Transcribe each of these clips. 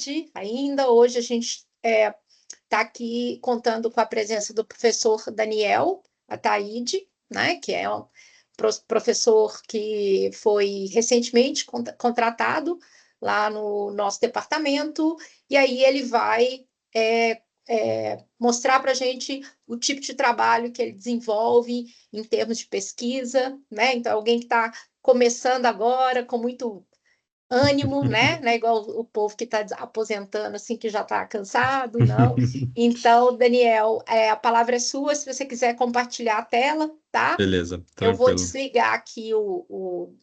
Ataíde. Ainda hoje a gente está aqui contando com a presença do professor Daniel Ataíde, né, que é um professor que foi recentemente contratado lá no nosso departamento, e aí ele vai mostrar para a gente o tipo de trabalho que ele desenvolve em termos de pesquisa, né? Então, alguém que está começando agora com muito ânimo, né? Não é igual o povo que está aposentando, assim, que já está cansado, não. Então, Daniel, a palavra é sua, se você quiser compartilhar a tela, tá? Beleza, Eu vou tranquilo. desligar aqui o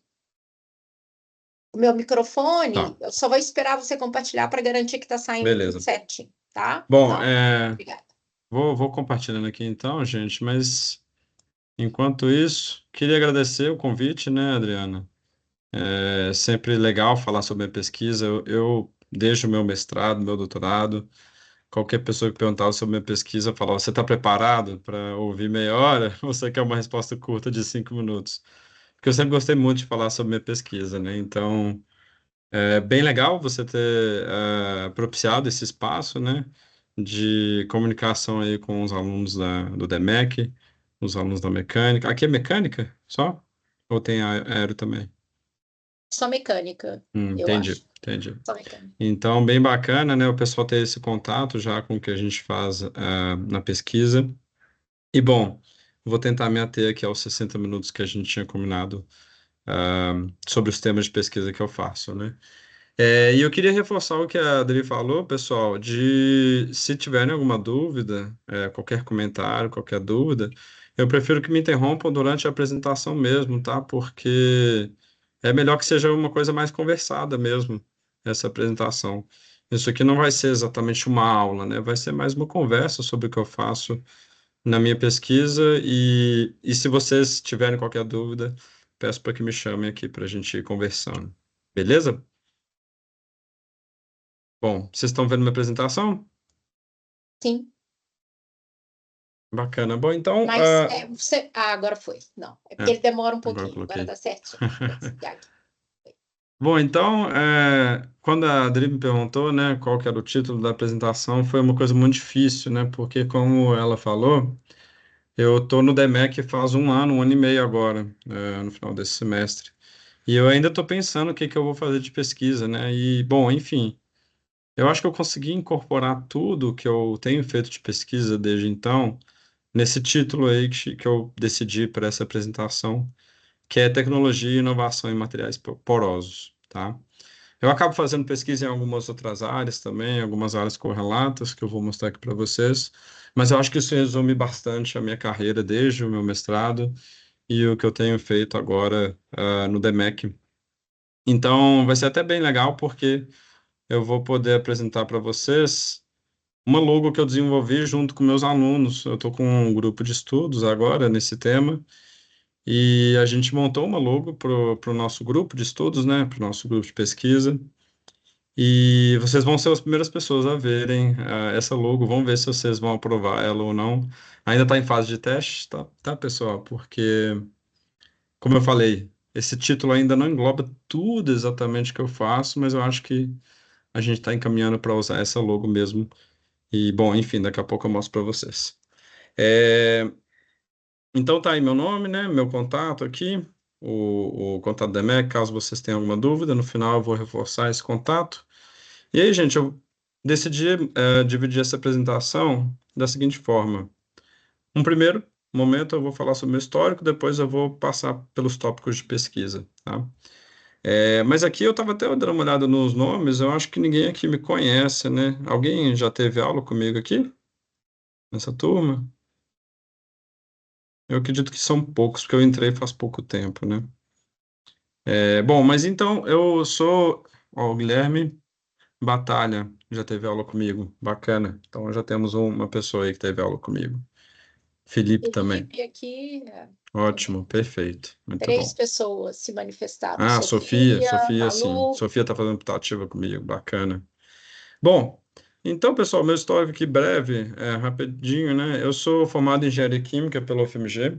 meu microfone, Tá, eu só vou esperar você compartilhar para garantir que está saindo tudo beleza. certinho, tá? Bom, Então, obrigada. vou compartilhando aqui então, gente, mas enquanto isso, queria agradecer o convite, né, Adriana? É sempre legal falar sobre a minha pesquisa. Desde o meu mestrado, meu doutorado, qualquer pessoa que perguntava sobre a minha pesquisa, eu falava: você está preparado para ouvir meia hora? Ou você quer uma resposta curta de 5 minutos? Porque eu sempre gostei muito de falar sobre minha pesquisa, né? Então, é bem legal você ter propiciado esse espaço, né, de comunicação aí com os alunos do DEMEC, os alunos da mecânica. Aqui é mecânica só? Ou tem aero também? Só mecânica, eu Entendi, acho. entendi. Só mecânica. Então, bem bacana, né, o pessoal ter esse contato já com o que a gente faz na pesquisa. E, bom, vou tentar me ater aqui aos 60 minutos que a gente tinha combinado sobre os temas de pesquisa que eu faço, né? E eu queria reforçar o que a Adri falou, pessoal, de se tiverem alguma dúvida, qualquer comentário, qualquer dúvida, eu prefiro que me interrompam durante a apresentação mesmo, tá? Porque é melhor que seja uma coisa mais conversada mesmo, essa apresentação. Isso aqui não vai ser exatamente uma aula, né? Vai ser mais uma conversa sobre o que eu faço na minha pesquisa e se vocês tiverem qualquer dúvida, peço para que me chamem aqui para a gente ir conversando. Beleza? Bom, vocês estão vendo minha apresentação? Sim, Bacana. Bom, então, mas você. Ah, agora foi. Não, é porque é, ele demora um agora eu pouquinho. Agora coloquei. tá certinho. Vou desligar aqui. Bom, então, quando a Adri me perguntou, né, qual que era o título da apresentação, foi uma coisa muito difícil, né, porque como ela falou, eu estou no DEMEC faz um ano e meio agora, no final desse semestre, e eu ainda estou pensando o que que eu vou fazer de pesquisa, né, e, bom, enfim, eu acho que eu consegui incorporar tudo que eu tenho feito de pesquisa desde então, nesse título aí que eu decidi para essa apresentação, que é Tecnologia e Inovação em Materiais Porosos, tá? Eu acabo fazendo pesquisa em algumas outras áreas também, algumas áreas correlatas, que eu vou mostrar aqui para vocês, mas eu acho que isso resume bastante a minha carreira desde o meu mestrado e o que eu tenho feito agora, no DEMEC. Então, vai ser até bem legal, porque eu vou poder apresentar para vocês uma logo que eu desenvolvi junto com meus alunos. Eu estou com um grupo de estudos agora nesse tema, e a gente montou uma logo para o nosso grupo de estudos, né, para o nosso grupo de pesquisa. E vocês vão ser as primeiras pessoas a verem essa logo. Vamos ver se vocês vão aprovar ela ou não. Ainda está em fase de teste, tá, pessoal? Porque, como eu falei, esse título ainda não engloba tudo exatamente que eu faço, mas eu acho que a gente está encaminhando para usar essa logo mesmo. E, bom, enfim, daqui a pouco eu mostro para vocês. É, Então tá aí meu nome, né? Meu contato aqui, o contato da MEC, caso vocês tenham alguma dúvida, no final eu vou reforçar esse contato. E aí, gente, eu decidi dividir essa apresentação da seguinte forma. Um primeiro momento eu vou falar sobre o meu histórico, depois eu vou passar pelos tópicos de pesquisa, tá? Mas aqui eu estava até dando uma olhada nos nomes, eu acho que ninguém aqui me conhece, né? Alguém já teve aula comigo aqui, nessa turma? Eu acredito que são poucos, porque eu entrei faz pouco tempo, né? Bom, mas então eu sou ó, o Guilherme Batalha, já teve aula comigo, bacana. Então já temos uma pessoa aí que teve aula comigo. Felipe também. Felipe aqui também. Ótimo, perfeito, muito 3 bom. pessoas se manifestaram. Ah, Sofia, Sofia, Sofia, sim. Malu. Sofia está fazendo putativa comigo, bacana. Bom, então, pessoal, meu histórico aqui breve, rapidinho, né? Eu sou formado em Engenharia Química pela UFMG.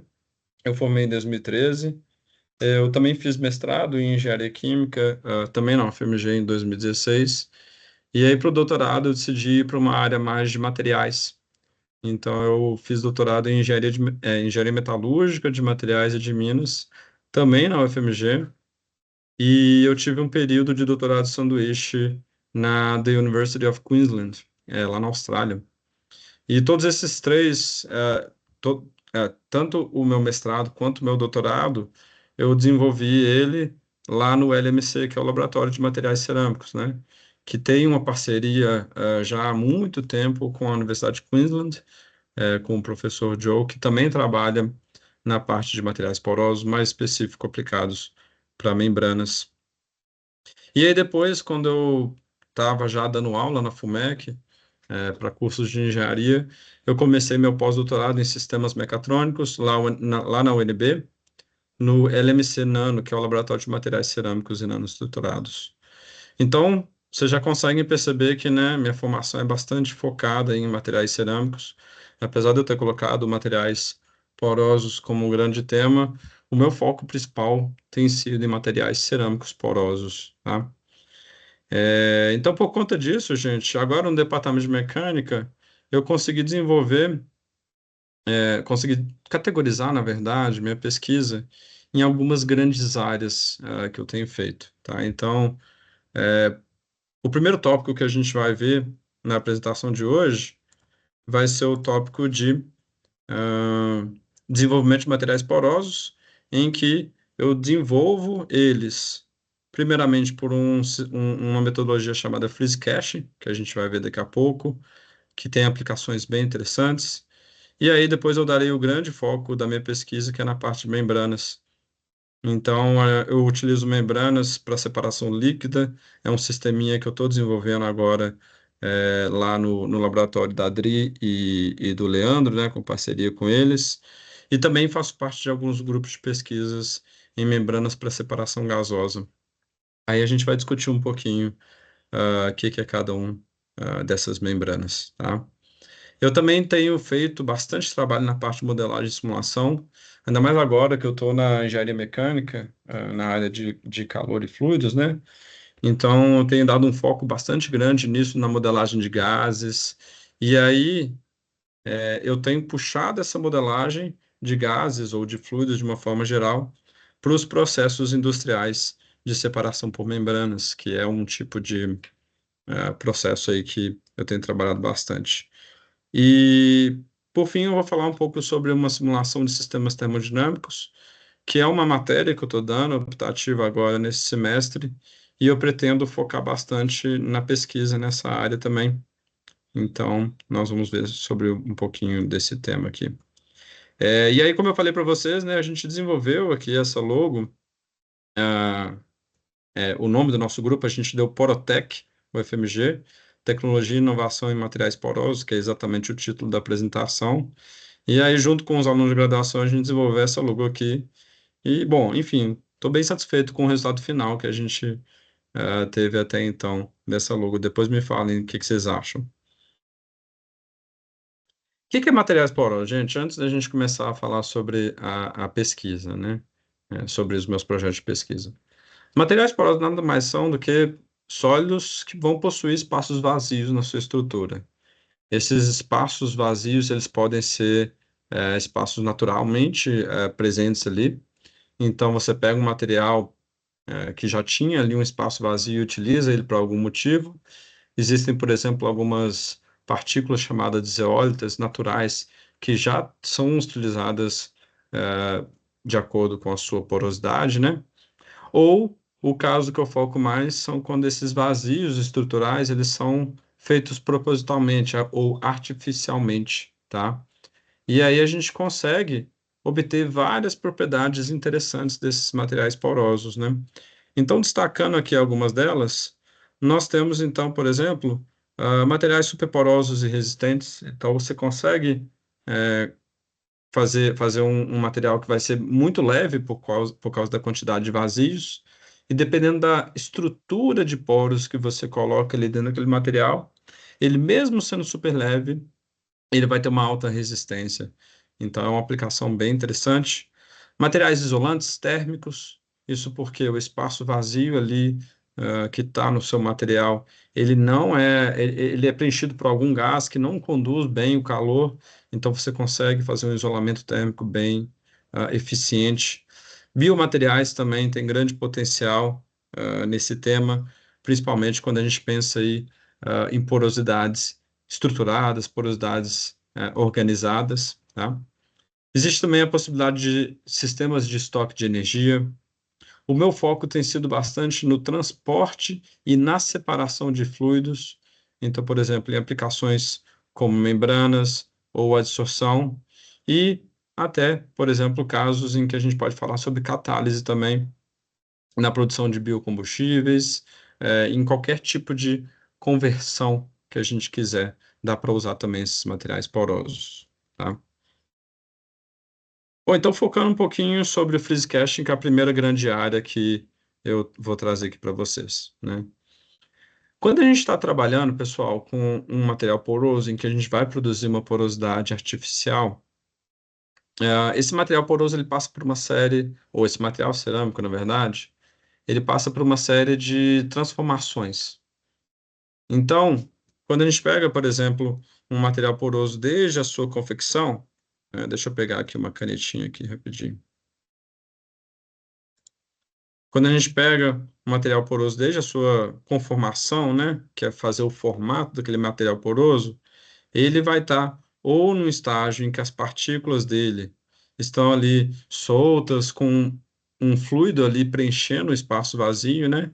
Eu formei em 2013. Eu também fiz mestrado em Engenharia Química, também na UFMG em 2016. E aí, para o doutorado, eu decidi ir para uma área mais de materiais. Então, eu fiz doutorado em engenharia metalúrgica de materiais e de minas, também na UFMG. E eu tive um período de doutorado sanduíche na The University of Queensland, lá na Austrália. E todos esses três, tanto o meu mestrado quanto o meu doutorado, eu desenvolvi ele lá no LMC, que é o Laboratório de Materiais Cerâmicos, né? Que tem uma parceria já há muito tempo com a Universidade de Queensland, com o professor Joe, que também trabalha na parte de materiais porosos, mais específico aplicados para membranas. E aí depois, quando eu estava já dando aula na FUMEC, para cursos de engenharia, eu comecei meu pós-doutorado em sistemas mecatrônicos lá na UNB, no LMC Nano, que é o Laboratório de Materiais Cerâmicos e Nanoestruturados. Então, vocês já conseguem perceber que, né, minha formação é bastante focada em materiais cerâmicos. Apesar de eu ter colocado materiais porosos como um grande tema, o meu foco principal tem sido em materiais cerâmicos porosos, tá? Então, por conta disso, gente, agora no departamento de mecânica, eu consegui desenvolver, consegui categorizar, na verdade, minha pesquisa em algumas grandes áreas, que eu tenho feito, tá? Então, o primeiro tópico que a gente vai ver na apresentação de hoje vai ser o tópico de ah, desenvolvimento de materiais porosos, em que eu desenvolvo eles, primeiramente por uma metodologia chamada Freeze Cache, que a gente vai ver daqui a pouco, que tem aplicações bem interessantes. E aí depois eu darei o grande foco da minha pesquisa, que é na parte de membranas. Então, eu utilizo membranas para separação líquida, é um sisteminha que eu estou desenvolvendo agora lá no laboratório da Adri e do Leandro, né, com parceria com eles. E também faço parte de alguns grupos de pesquisas em membranas para separação gasosa. Aí a gente vai discutir um pouquinho o que é cada um dessas membranas, tá? Eu também tenho feito bastante trabalho na parte de modelagem e simulação, ainda mais agora que eu estou na engenharia mecânica, na área de calor e fluidos, né? Então, eu tenho dado um foco bastante grande nisso, na modelagem de gases. E aí, eu tenho puxado essa modelagem de gases ou de fluidos de uma forma geral para os processos industriais de separação por membranas, que é um tipo de processo aí que eu tenho trabalhado bastante. E, por fim, eu vou falar um pouco sobre uma simulação de sistemas termodinâmicos, que é uma matéria que eu estou dando, optativa agora nesse semestre, e eu pretendo focar bastante na pesquisa nessa área também. Então, nós vamos ver sobre um pouquinho desse tema aqui. E aí, como eu falei para vocês, né, a gente desenvolveu aqui essa logo. ah, o nome do nosso grupo a gente deu Porotec, UFMG, Tecnologia e Inovação em Materiais Porosos, que é exatamente o título da apresentação. E aí, junto com os alunos de graduação, a gente desenvolveu essa logo aqui. E, bom, enfim, estou bem satisfeito com o resultado final que a gente teve até então dessa logo. Depois me falem o que que vocês acham. O que que é materiais porosos, gente? Antes da gente começar a falar sobre a pesquisa, né? Sobre os meus projetos de pesquisa. Materiais porosos nada mais são do que sólidos que vão possuir espaços vazios na sua estrutura. Esses espaços vazios, eles podem ser espaços naturalmente presentes ali. Então, você pega um material que já tinha ali um espaço vazio e utiliza ele para algum motivo. Existem, por exemplo, algumas partículas chamadas de zeólitas naturais que já são utilizadas de acordo com a sua porosidade, né? Ou o caso que eu foco mais são quando esses vazios estruturais eles são feitos propositalmente ou artificialmente, tá? E aí a gente consegue obter várias propriedades interessantes desses materiais porosos, né? Então, destacando aqui algumas delas, nós temos então, por exemplo, materiais superporosos e resistentes. Então, você consegue fazer um material que vai ser muito leve por causa da quantidade de vazios, e dependendo da estrutura de poros que você coloca ali dentro daquele material, ele mesmo sendo super leve, ele vai ter uma alta resistência. Então, é uma aplicação bem interessante. Materiais isolantes térmicos, isso porque o espaço vazio ali que está no seu material, ele é preenchido por algum gás que não conduz bem o calor, então você consegue fazer um isolamento térmico bem eficiente. Biomateriais também têm grande potencial nesse tema, principalmente quando a gente pensa aí em porosidades estruturadas, porosidades organizadas, tá? Existe também a possibilidade de sistemas de estoque de energia. O meu foco tem sido bastante no transporte e na separação de fluidos. Então, por exemplo, em aplicações como membranas ou adsorção, e até, por exemplo, casos em que a gente pode falar sobre catálise também, na produção de biocombustíveis, em qualquer tipo de conversão que a gente quiser, dá para usar também esses materiais porosos, tá? Ou então focando um pouquinho sobre o freeze casting, que é a primeira grande área que eu vou trazer aqui para vocês, né? Quando a gente está trabalhando, pessoal, com um material poroso em que a gente vai produzir uma porosidade artificial, esse material poroso ele passa por uma série, ou esse material cerâmico, na verdade, ele passa por uma série de transformações. Então, quando a gente pega, por exemplo, um material poroso desde a sua confecção, deixa eu pegar aqui uma canetinha aqui rapidinho. Quando a gente pega o material poroso desde a sua conformação, né, que é fazer o formato daquele material poroso, ele vai estar ou num estágio em que as partículas dele estão ali soltas, com um fluido ali preenchendo o espaço vazio, né?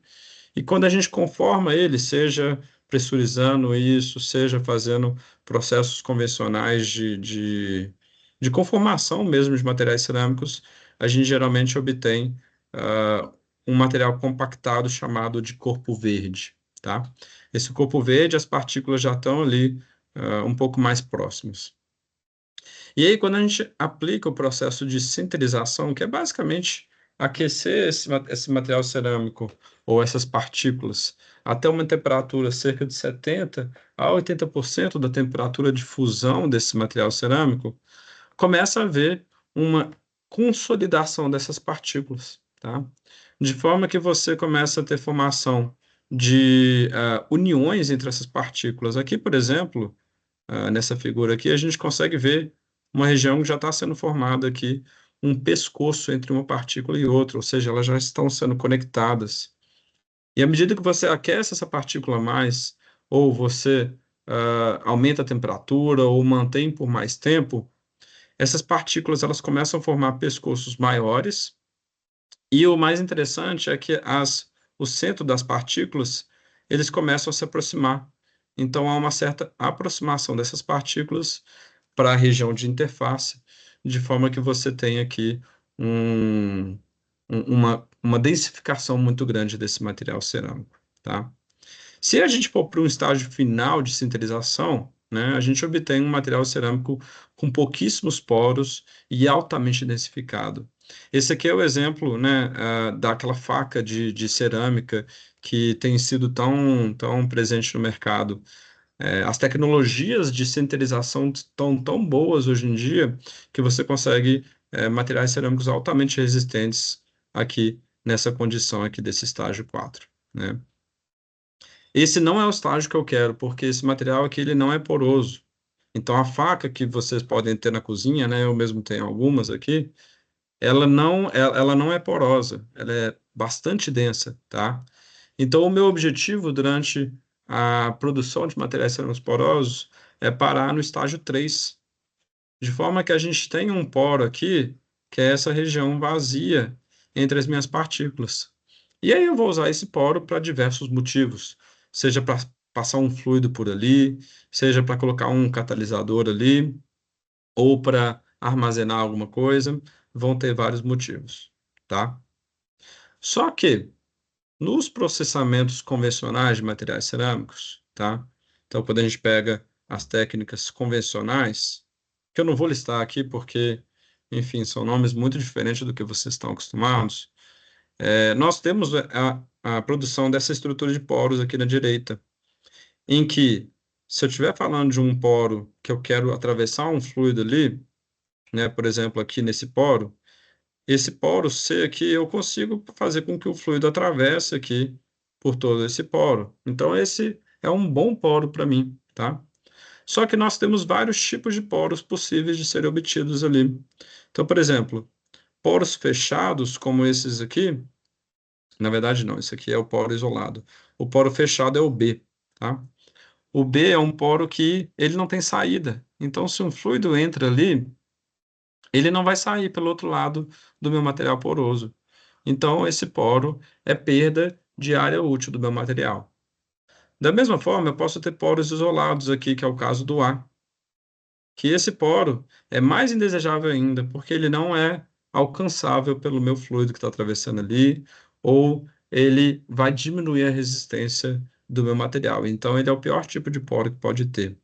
E quando a gente conforma ele, seja pressurizando isso, seja fazendo processos convencionais de conformação mesmo de materiais cerâmicos, a gente geralmente obtém um material compactado chamado de corpo verde, tá? Esse corpo verde, as partículas já estão ali um pouco mais próximas. E aí, quando a gente aplica o processo de sinterização, que é basicamente aquecer esse material cerâmico ou essas partículas até uma temperatura cerca de 70 a 80% da temperatura de fusão desse material cerâmico, começa a haver uma consolidação dessas partículas, tá? De forma que você começa a ter formação de uniões entre essas partículas. Aqui, por exemplo, nessa figura aqui, a gente consegue ver uma região que já está sendo formada aqui, um pescoço entre uma partícula e outra, ou seja, elas já estão sendo conectadas. E à medida que você aquece essa partícula mais, ou você aumenta a temperatura, ou mantém por mais tempo, essas partículas elas começam a formar pescoços maiores, e o mais interessante é que o centro das partículas, eles começam a se aproximar. Então, há uma certa aproximação dessas partículas para a região de interface, de forma que você tem aqui uma densificação muito grande desse material cerâmico, tá? Se a gente for para um estágio final de sinterização, né, a gente obtém um material cerâmico com pouquíssimos poros e altamente densificado. Esse aqui é o exemplo, né, daquela faca de cerâmica que tem sido tão presente no mercado. As tecnologias de sinterização estão tão boas hoje em dia que você consegue materiais cerâmicos altamente resistentes aqui nessa condição aqui desse estágio 4, né? Esse não é o estágio que eu quero, porque esse material aqui ele não é poroso. Então a faca que vocês podem ter na cozinha, né, eu mesmo tenho algumas aqui, ela não é porosa, ela é bastante densa, tá? Então o meu objetivo durante a produção de materiais cerâmicos porosos é parar no estágio 3, de forma que a gente tenha um poro aqui, que é essa região vazia entre as minhas partículas. E aí eu vou usar esse poro para diversos motivos, seja para passar um fluido por ali, seja para colocar um catalisador ali, ou para armazenar alguma coisa, vão ter vários motivos, tá? Só que nos processamentos convencionais de materiais cerâmicos, tá? Então, quando a gente pega as técnicas convencionais, que eu não vou listar aqui porque, enfim, são nomes muito diferentes do que vocês estão acostumados, nós temos a produção dessa estrutura de poros aqui na direita, em que, se eu estiver falando de um poro que eu quero atravessar um fluido ali, né, por exemplo, aqui nesse poro, esse poro C aqui, eu consigo fazer com que o fluido atravesse aqui por todo esse poro. Então, esse é um bom poro para mim, tá? Só que nós temos vários tipos de poros possíveis de serem obtidos ali. Então, por exemplo, poros fechados, como esses aqui, na verdade não, esse aqui é o poro isolado. O poro fechado é o B, tá? O B é um poro que ele não tem saída. Então, se um fluido entra ali, ele não vai sair pelo outro lado do meu material poroso. Então, esse poro é perda de área útil do meu material. Da mesma forma, eu posso ter poros isolados aqui, que é o caso do A, que esse poro é mais indesejável ainda, porque ele não é alcançável pelo meu fluido que está atravessando ali, ou ele vai diminuir a resistência do meu material. Então, ele é o pior tipo de poro que pode ter.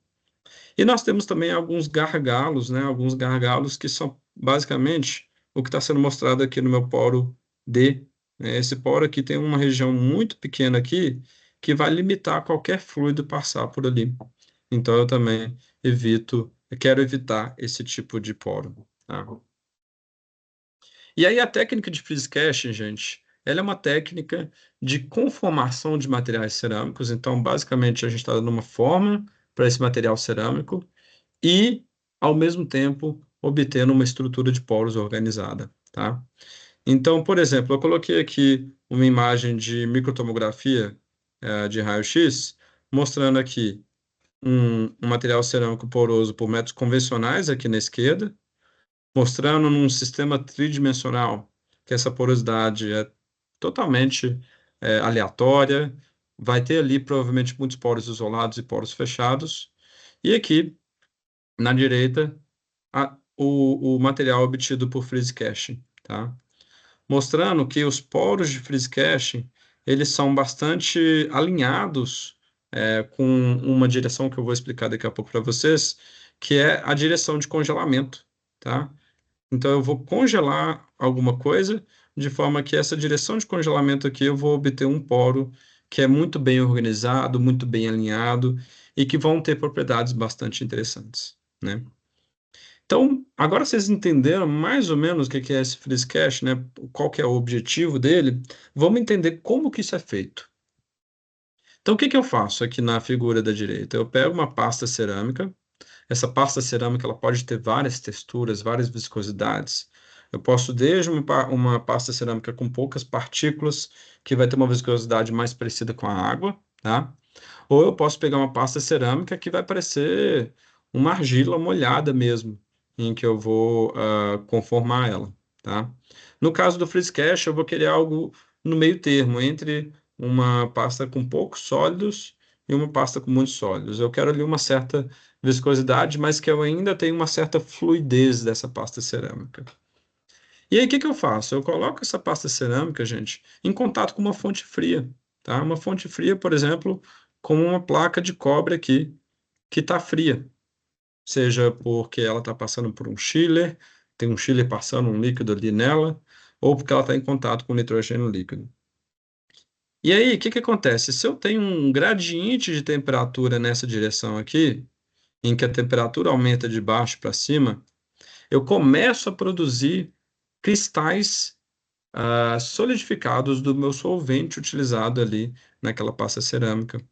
E nós temos também alguns gargalos, né? Alguns gargalos que são basicamente o que está sendo mostrado aqui no meu poro D. Esse poro aqui tem uma região muito pequena aqui que vai limitar qualquer fluido passar por ali. Então eu também eu quero evitar esse tipo de poro, tá? E aí a técnica de freeze caching, gente, ela é uma técnica de conformação de materiais cerâmicos. Então, basicamente, a gente está dando uma forma para esse material cerâmico e, ao mesmo tempo, obtendo uma estrutura de poros organizada, tá? Então, por exemplo, eu coloquei aqui uma imagem de microtomografia, de raio-x, mostrando aqui um material cerâmico poroso por métodos convencionais aqui na esquerda, mostrando num sistema tridimensional que essa porosidade é totalmente aleatória, vai ter ali provavelmente muitos poros isolados e poros fechados, e aqui na direita o material obtido por freeze caching, tá? Mostrando que os poros de freeze caching eles são bastante alinhados com uma direção que eu vou explicar daqui a pouco para vocês, que é a direção de congelamento, tá? Então eu vou congelar alguma coisa de forma que essa direção de congelamento aqui eu vou obter um poro que é muito bem organizado, muito bem alinhado e que vão ter propriedades bastante interessantes, né? Então, agora vocês entenderam mais ou menos o que é esse freeze cache, né? Qual que é o objetivo dele? Vamos entender como que isso é feito. Então, o que que eu faço aqui na figura da direita? Eu pego uma pasta cerâmica. Essa pasta cerâmica ela pode ter várias texturas, várias viscosidades. Eu posso desde uma pasta cerâmica com poucas partículas, que vai ter uma viscosidade mais parecida com a água, tá? Ou eu posso pegar uma pasta cerâmica que vai parecer uma argila molhada mesmo, em que eu vou conformar ela, tá? No caso do freeze cache, eu vou querer algo no meio termo, entre uma pasta com poucos sólidos e uma pasta com muitos sólidos. Eu quero ali uma certa viscosidade, mas que eu ainda tenha uma certa fluidez dessa pasta cerâmica. E aí, o que que eu faço? Eu coloco essa pasta cerâmica, gente, em contato com uma fonte fria, tá? Uma fonte fria, por exemplo, como uma placa de cobre aqui, que está fria, seja porque ela está passando por um chiller, tem um chiller passando um líquido ali nela, ou porque ela está em contato com nitrogênio líquido. E aí, o que que acontece? Se eu tenho um gradiente de temperatura nessa direção aqui, em que a temperatura aumenta de baixo para cima, eu começo a produzir cristais solidificados do meu solvente utilizado ali naquela pasta cerâmica.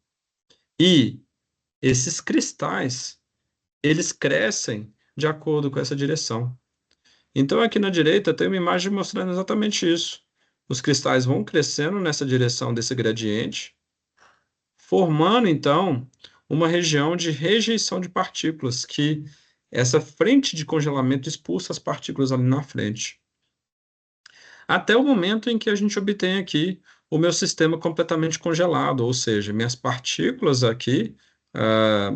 E esses cristais, eles crescem de acordo com essa direção. Então, aqui na direita tem uma imagem mostrando exatamente isso. Os cristais vão crescendo nessa direção desse gradiente, formando então uma região de rejeição de partículas, que essa frente de congelamento expulsa as partículas ali na frente. Até o momento em que a gente obtém aqui o meu sistema completamente congelado, ou seja, minhas partículas aqui,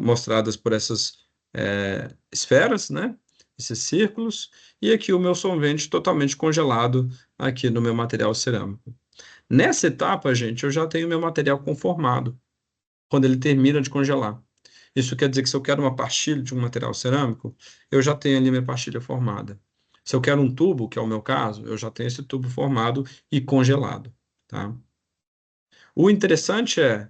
mostradas por essas esferas, né? Esses círculos, e aqui o meu solvente totalmente congelado aqui no meu material cerâmico. Nessa etapa, gente, eu já tenho meu material conformado, quando ele termina de congelar. Isso quer dizer que se eu quero uma pastilha de um material cerâmico, eu já tenho ali minha pastilha formada. Se eu quero um tubo, que é o meu caso, eu já tenho esse tubo formado e congelado, tá? O interessante é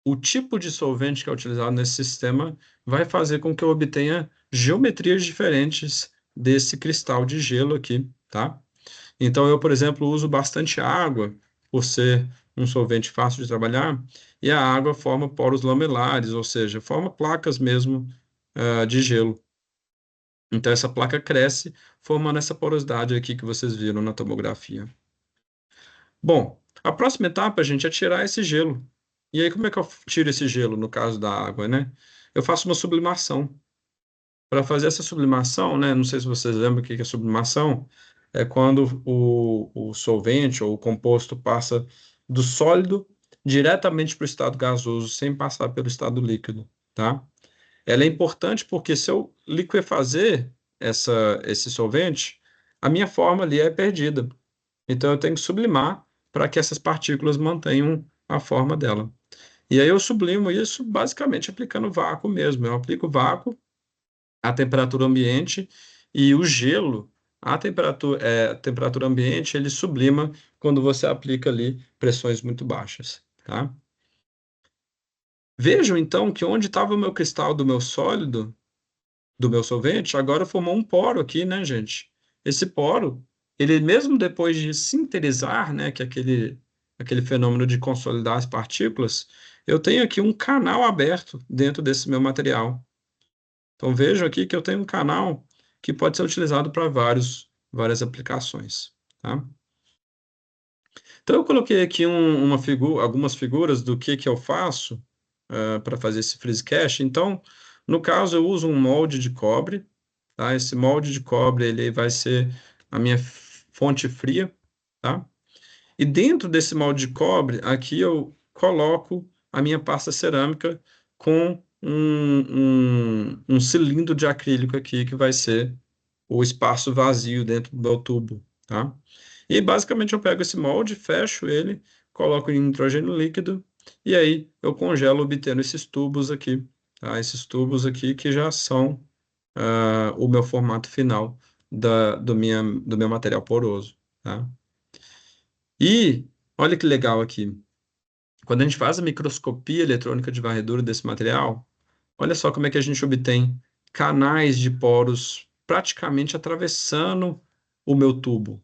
o tipo de solvente que é utilizado nesse sistema vai fazer com que eu obtenha geometrias diferentes desse cristal de gelo aqui, tá? Então eu, por exemplo, uso bastante água por ser um solvente fácil de trabalhar, e a água forma poros lamelares, ou seja, forma placas mesmo, de gelo. Então, essa placa cresce, formando essa porosidade aqui que vocês viram na tomografia. Bom, a próxima etapa, gente, é tirar esse gelo. E aí, como é que eu tiro esse gelo, no caso da água, né? Eu faço uma sublimação. Para fazer essa sublimação, né? Não sei se vocês lembram o que que é sublimação. É quando o solvente ou o composto passa do sólido diretamente para o estado gasoso, sem passar pelo estado líquido, tá? Ela é importante porque se eu liquefazer esse solvente, a minha forma ali é perdida. Então eu tenho que sublimar para que essas partículas mantenham a forma dela. E aí eu sublimo isso basicamente aplicando vácuo mesmo. Eu aplico vácuo à temperatura ambiente e o gelo, a temperatura ambiente, ele sublima quando você aplica ali pressões muito baixas, tá? Vejam então que onde estava o meu cristal do meu sólido, do meu solvente, agora formou um poro aqui, né, gente? Esse poro, ele mesmo depois de sinterizar, né, que é aquele fenômeno de consolidar as partículas, eu tenho aqui um canal aberto dentro desse meu material. Então vejam aqui que eu tenho um canal que pode ser utilizado para várias aplicações, tá? Então eu coloquei aqui algumas figuras do que eu faço para fazer esse freeze cache. Então, no caso, eu uso um molde de cobre, tá? Esse molde de cobre ele vai ser a minha fonte fria, tá? E dentro desse molde de cobre, aqui eu coloco a minha pasta cerâmica com um cilindro de acrílico aqui, que vai ser o espaço vazio dentro do meu tubo, tá? E basicamente eu pego esse molde, fecho ele, coloco em nitrogênio líquido, e aí eu congelo obtendo esses tubos aqui, tá? Esses tubos aqui que já são o meu formato final do meu material poroso, tá? E olha que legal aqui. Quando a gente faz a microscopia eletrônica de varredura desse material, olha só como é que a gente obtém canais de poros praticamente atravessando o meu tubo,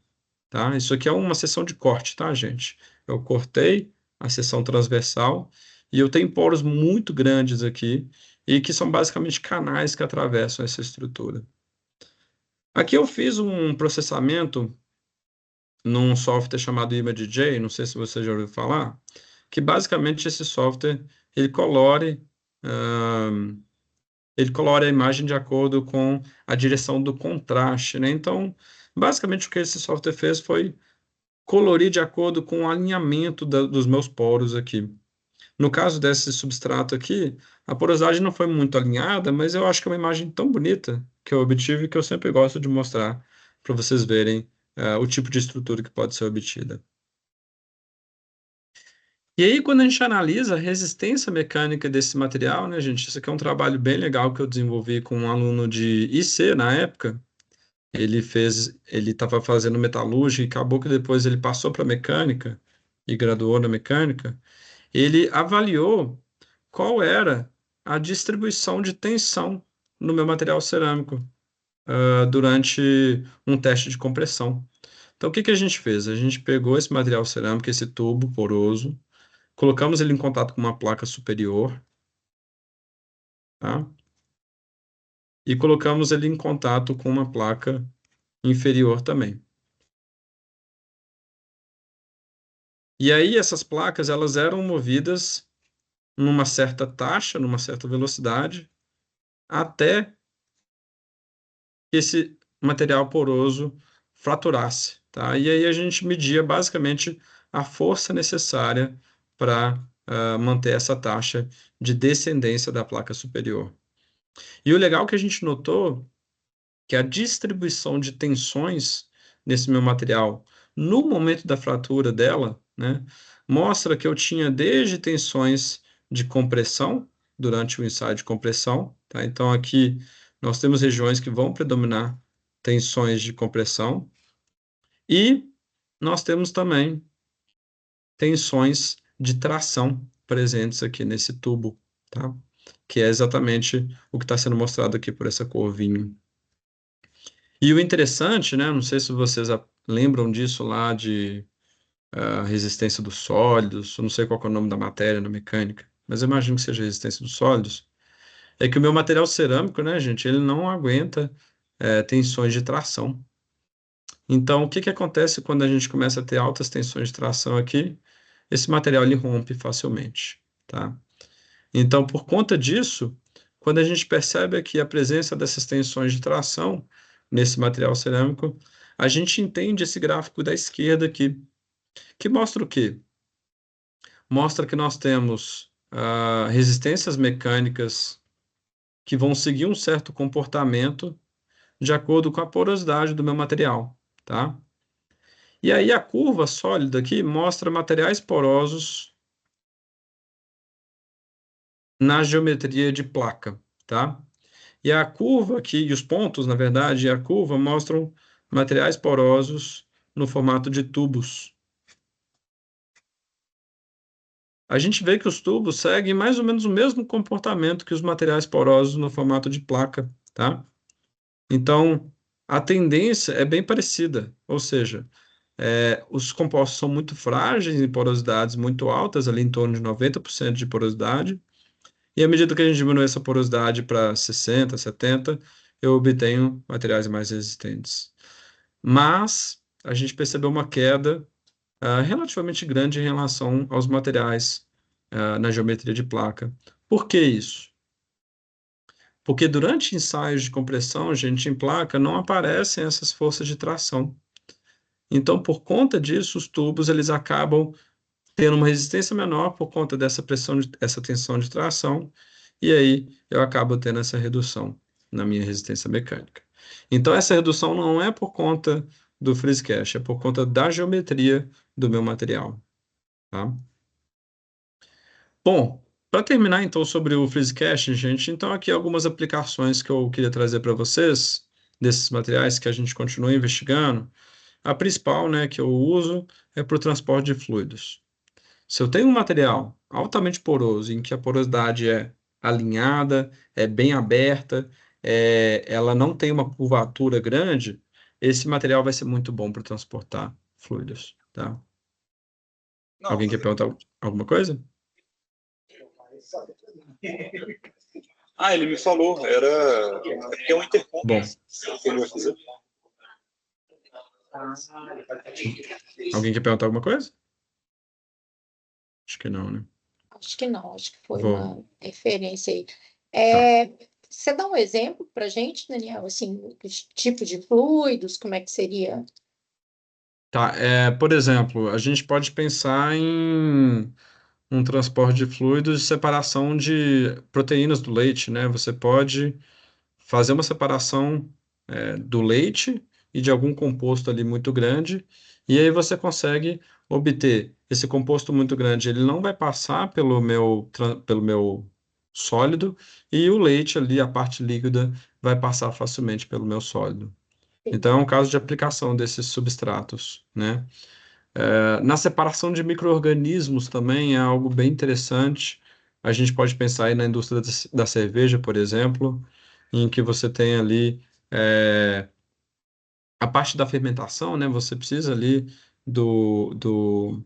tá? Isso aqui é uma seção de corte, tá, gente? Eu cortei a seção transversal e eu tenho poros muito grandes aqui e que são basicamente canais que atravessam essa estrutura. Aqui eu fiz um processamento num software chamado ImageJ, não sei se você já ouviu falar, que basicamente esse software ele colore, ahn, ele colore a imagem de acordo com a direção do contraste, né? Então, basicamente o que esse software fez foi colorir de acordo com o alinhamento dos meus poros aqui. No caso desse substrato aqui, a porosidade não foi muito alinhada, mas eu acho que é uma imagem tão bonita que eu obtive que eu sempre gosto de mostrar para vocês verem o tipo de estrutura que pode ser obtida. E aí, quando a gente analisa a resistência mecânica desse material, né, gente? Isso aqui é um trabalho bem legal que eu desenvolvi com um aluno de IC na época. Ele estava fazendo metalúrgica e acabou que depois ele passou para mecânica e graduou na mecânica. Ele avaliou qual era a distribuição de tensão no meu material cerâmico, durante um teste de compressão. Então, o que que a gente fez? A gente pegou esse material cerâmico, esse tubo poroso, colocamos ele em contato com uma placa superior, tá? E colocamos ele em contato com uma placa inferior também. E aí essas placas elas eram movidas numa certa taxa, numa certa velocidade, até que esse material poroso fraturasse, tá? E aí a gente media basicamente a força necessária para manter essa taxa de descendência da placa superior. E o legal que a gente notou que a distribuição de tensões nesse meu material no momento da fratura dela, né, mostra que eu tinha desde tensões de compressão durante o ensaio de compressão, tá? Então aqui nós temos regiões que vão predominar tensões de compressão e nós temos também tensões de tração presentes aqui nesse tubo, tá? Que é exatamente o que está sendo mostrado aqui por essa curvinha. E o interessante, né? Não sei se vocês lembram disso lá a resistência dos sólidos, eu não sei qual que é o nome da matéria na mecânica, mas eu imagino que seja a resistência dos sólidos, é que o meu material cerâmico, né, gente, ele não aguenta tensões de tração. Então, o que que acontece quando a gente começa a ter altas tensões de tração aqui? Esse material ele rompe facilmente, tá? Então, por conta disso, quando a gente percebe aqui a presença dessas tensões de tração nesse material cerâmico, a gente entende esse gráfico da esquerda aqui, que mostra o quê? Mostra que nós temos resistências mecânicas que vão seguir um certo comportamento de acordo com a porosidade do meu material, tá? E aí a curva sólida aqui mostra materiais porosos na geometria de placa, tá? E a curva aqui, e os pontos, na verdade, e a curva mostram materiais porosos no formato de tubos. A gente vê que os tubos seguem mais ou menos o mesmo comportamento que os materiais porosos no formato de placa, tá? Então, a tendência é bem parecida, ou seja, os compostos são muito frágeis em porosidades muito altas, ali em torno de 90% de porosidade, e à medida que a gente diminui essa porosidade para 60, 70, eu obtenho materiais mais resistentes. Mas a gente percebeu uma queda relativamente grande em relação aos materiais na geometria de placa. Por que isso? Porque durante ensaios de compressão, gente, em placa, não aparecem essas forças de tração. Então, por conta disso, os tubos eles acabam tendo uma resistência menor por conta dessa pressão, essa tensão de tração, e aí eu acabo tendo essa redução na minha resistência mecânica. Então, essa redução não é por conta do freeze cache, é por conta da geometria do meu material, tá? Bom, para terminar então sobre o freeze cache, gente, então aqui algumas aplicações que eu queria trazer para vocês desses materiais que a gente continua investigando. A principal, né, que eu uso é para o transporte de fluidos. Se eu tenho um material altamente poroso, em que a porosidade é alinhada, é bem aberta, ela não tem uma curvatura grande, esse material vai ser muito bom para transportar fluidos, tá? Não, Alguém quer perguntar alguma coisa? ele me falou, é porque é um intercom Bom, que ele vai fazer. alguém quer perguntar alguma coisa? Acho que não, né? Acho que não, acho que foi Vou. uma referência aí. Tá. Você dá um exemplo para a gente, Daniel, assim, que tipo de fluidos, como é que seria? Tá. Por exemplo, a gente pode pensar em um transporte de fluidos e separação de proteínas do leite, né? Você pode fazer uma separação do leite e de algum composto ali muito grande, e aí você consegue obter esse composto muito grande. Ele não vai passar pelo meu sólido, e o leite ali, a parte líquida, vai passar facilmente pelo meu sólido. Então, é um caso de aplicação desses substratos, né? Na separação de micro-organismos também é algo bem interessante. A gente pode pensar aí na indústria da cerveja, por exemplo, em que você tem ali a parte da fermentação, né? Você precisa ali dos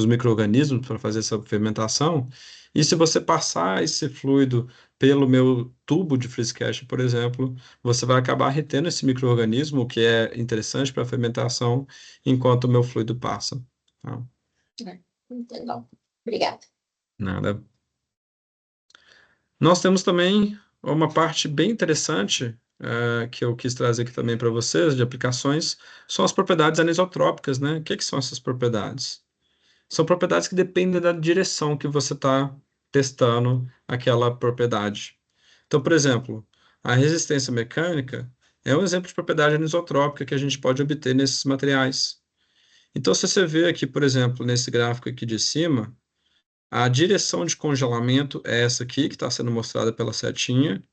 micro-organismos para fazer essa fermentação. E se você passar esse fluido pelo meu tubo de freeze cache, por exemplo, você vai acabar retendo esse micro-organismo, o que é interessante para a fermentação, enquanto o meu fluido passa. Tá? Não, obrigada. Nada. Nós temos também uma parte bem interessante que eu quis trazer aqui também para vocês, de aplicações, são as propriedades anisotrópicas, né? O que que são essas propriedades? São propriedades que dependem da direção que você está testando aquela propriedade. Então, por exemplo, a resistência mecânica é um exemplo de propriedade anisotrópica que a gente pode obter nesses materiais. Então, se você vê aqui, por exemplo, nesse gráfico aqui de cima, a direção de congelamento é essa aqui, que está sendo mostrada pela setinha,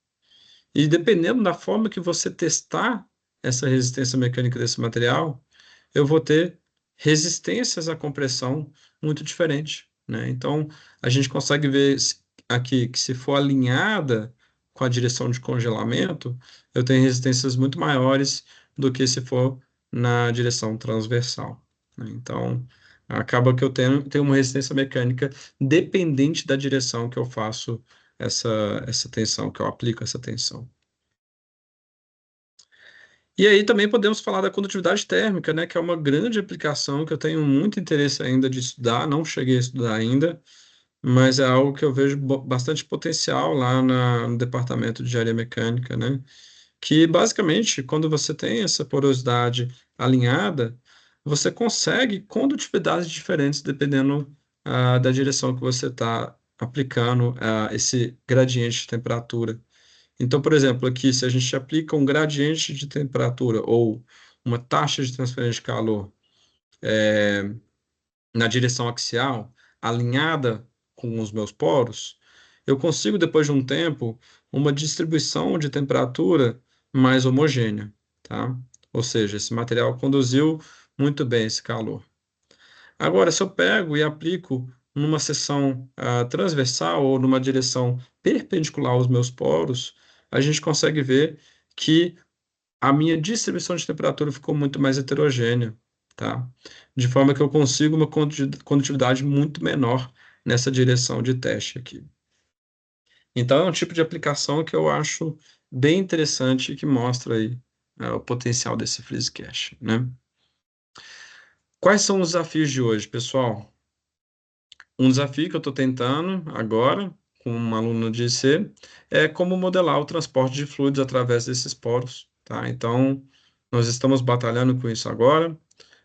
e dependendo da forma que você testar essa resistência mecânica desse material, eu vou ter resistências à compressão muito diferentes, né? Então, a gente consegue ver aqui que se for alinhada com a direção de congelamento, eu tenho resistências muito maiores do que se for na direção transversal, né? Então, acaba que eu tenho uma resistência mecânica dependente da direção que eu faço essa tensão, que eu aplico essa tensão. E aí também podemos falar da condutividade térmica, né, que é uma grande aplicação que eu tenho muito interesse ainda de estudar, não cheguei a estudar ainda, mas é algo que eu vejo bastante potencial lá no departamento de engenharia mecânica, né? Que basicamente, quando você tem essa porosidade alinhada, você consegue condutividades diferentes dependendo da direção que você está aplicando esse gradiente de temperatura. Então, por exemplo, aqui, se a gente aplica um gradiente de temperatura ou uma taxa de transferência de calor na direção axial, alinhada com os meus poros, eu consigo, depois de um tempo, uma distribuição de temperatura mais homogênea, tá? Ou seja, esse material conduziu muito bem esse calor. Agora, se eu pego e aplico numa seção transversal ou numa direção perpendicular aos meus poros, a gente consegue ver que a minha distribuição de temperatura ficou muito mais heterogênea, tá? De forma que eu consigo uma condutividade muito menor nessa direção de teste aqui. Então, é um tipo de aplicação que eu acho bem interessante e que mostra aí o potencial desse freeze cache, né? Quais são os desafios de hoje, pessoal? Um desafio que eu estou tentando agora, com uma aluna de IC, é como modelar o transporte de fluidos através desses poros, tá? Então, nós estamos batalhando com isso agora.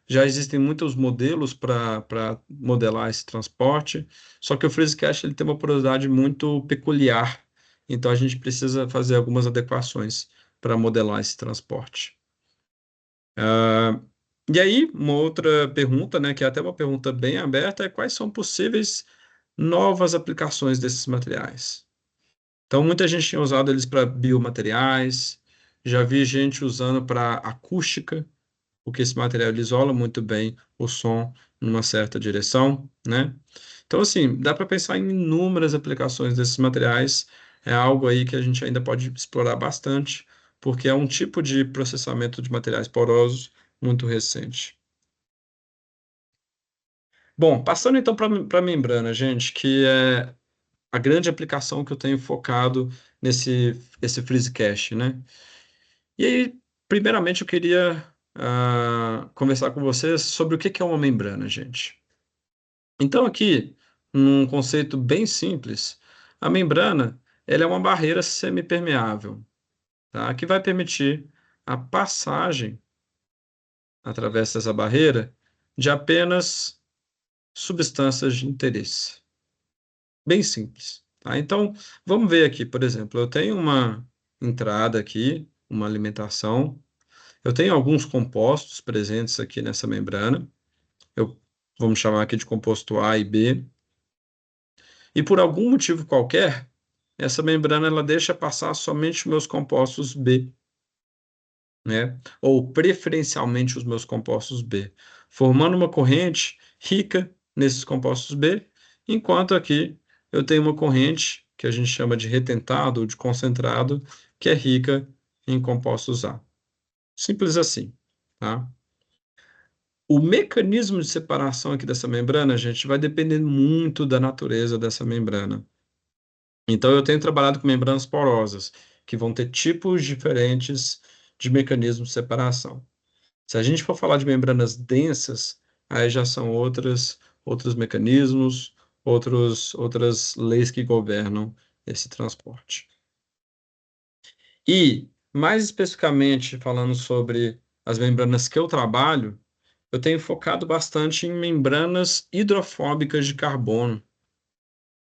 Já existem muitos modelos para modelar esse transporte, só que o FreezeCache ele tem uma porosidade muito peculiar, então a gente precisa fazer algumas adequações para modelar esse transporte. E aí, uma outra pergunta, né, que é até uma pergunta bem aberta, é quais são possíveis novas aplicações desses materiais? Então, muita gente tinha usado eles para biomateriais, já vi gente usando para acústica, porque esse material ele isola muito bem o som numa certa direção, né? Então, assim, dá para pensar em inúmeras aplicações desses materiais, é algo aí que a gente ainda pode explorar bastante, porque é um tipo de processamento de materiais porosos muito recente. Bom, passando então para a membrana, gente, que é a grande aplicação que eu tenho focado esse FreezeCache, né? E aí, primeiramente, eu queria conversar com vocês sobre o que é uma membrana, gente. Então, aqui, num conceito bem simples, a membrana ela é uma barreira semipermeável, tá? Que vai permitir a passagem, através dessa barreira, de apenas substâncias de interesse. Bem simples, tá? Então, vamos ver aqui, por exemplo, eu tenho uma entrada aqui, uma alimentação, eu tenho alguns compostos presentes aqui nessa membrana, vamos chamar aqui de composto A e B, e por algum motivo qualquer, essa membrana ela deixa passar somente os meus compostos B, né? Ou preferencialmente os meus compostos B, formando uma corrente rica nesses compostos B, enquanto aqui eu tenho uma corrente que a gente chama de retentado ou de concentrado, que é rica em compostos A. Simples assim, tá? O mecanismo de separação aqui dessa membrana, gente, vai depender muito da natureza dessa membrana. Então, eu tenho trabalhado com membranas porosas, que vão ter tipos diferentes de mecanismo de separação. Se a gente for falar de membranas densas, aí já são outros mecanismos, outras leis que governam esse transporte. E, mais especificamente, falando sobre as membranas que eu trabalho, eu tenho focado bastante em membranas hidrofóbicas de carbono.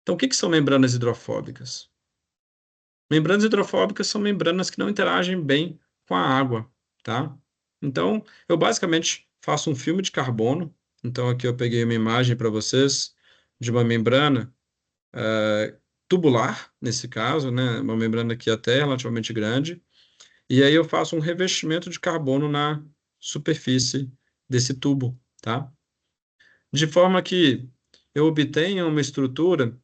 Então, o que são membranas hidrofóbicas? Membranas hidrofóbicas são membranas que não interagem bem com a água, tá? Então, eu basicamente faço um filme de carbono. Então, aqui eu peguei uma imagem para vocês de uma membrana tubular, nesse caso, né? Uma membrana que até é relativamente grande. E aí eu faço um revestimento de carbono na superfície desse tubo, tá? De forma que eu obtenha uma estrutura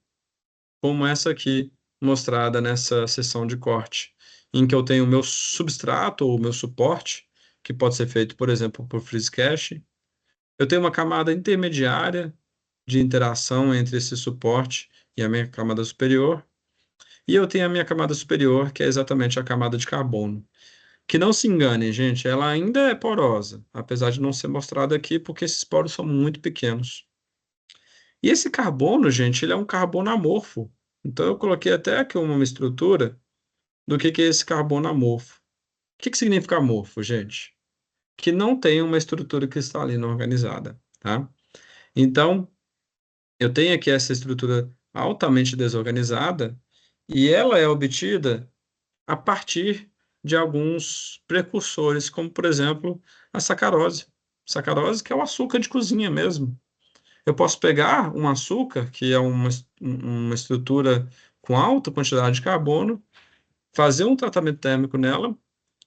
como essa aqui, mostrada nessa seção de corte, em que eu tenho o meu substrato ou o meu suporte, que pode ser feito, por exemplo, por FreezeCache, Eu tenho uma camada intermediária de interação entre esse suporte e a minha camada superior, e eu tenho a minha camada superior, que é exatamente a camada de carbono. Que não se enganem, gente, ela ainda é porosa, apesar de não ser mostrada aqui, porque esses poros são muito pequenos. E esse carbono, gente, ele é um carbono amorfo. Então eu coloquei até aqui uma estrutura do que é esse carbono amorfo. O que significa amorfo, gente? Que não tem uma estrutura cristalina organizada, tá? Então, eu tenho aqui essa estrutura altamente desorganizada e ela é obtida a partir de alguns precursores, como, por exemplo, a sacarose. Sacarose que é o açúcar de cozinha mesmo. Eu posso pegar um açúcar, que é uma estrutura com alta quantidade de carbono, fazer um tratamento térmico nela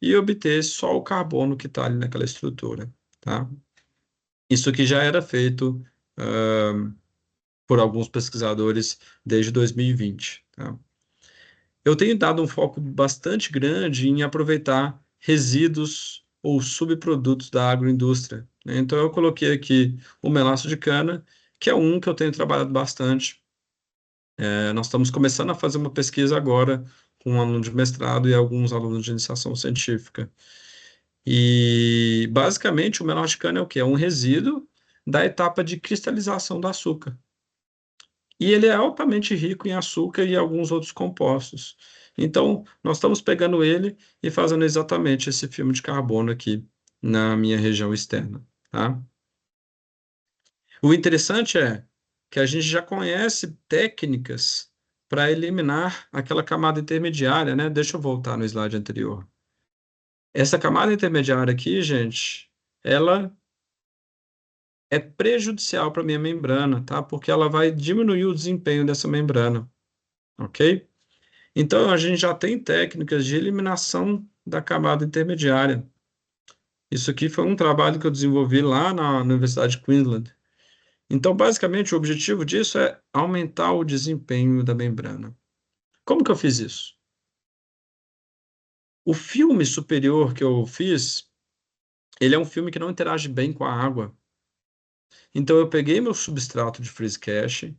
e obter só o carbono que está ali naquela estrutura, tá? Isso que já era feito por alguns pesquisadores desde 2020, tá? Eu tenho dado um foco bastante grande em aproveitar resíduos ou subprodutos da agroindústria, né? Então, eu coloquei aqui o melaço de cana, que é um que eu tenho trabalhado bastante. Nós estamos começando a fazer uma pesquisa agora com um aluno de mestrado e alguns alunos de iniciação científica. E, basicamente, o melaço de cana é o quê? É um resíduo da etapa de cristalização do açúcar. E ele é altamente rico em açúcar e alguns outros compostos. Então, nós estamos pegando ele e fazendo exatamente esse filme de carbono aqui na minha região externa, tá? O interessante é que a gente já conhece técnicas para eliminar aquela camada intermediária, né? Deixa eu voltar no slide anterior. Essa camada intermediária aqui, gente, ela é prejudicial para a minha membrana, tá? Porque ela vai diminuir o desempenho dessa membrana, ok? Então, a gente já tem técnicas de eliminação da camada intermediária. Isso aqui foi um trabalho que eu desenvolvi lá na Universidade de Queensland. Então, basicamente, o objetivo disso é aumentar o desempenho da membrana. Como que eu fiz isso? O filme superior que eu fiz, ele é um filme que não interage bem com a água. Então, eu peguei meu substrato de freeze cache,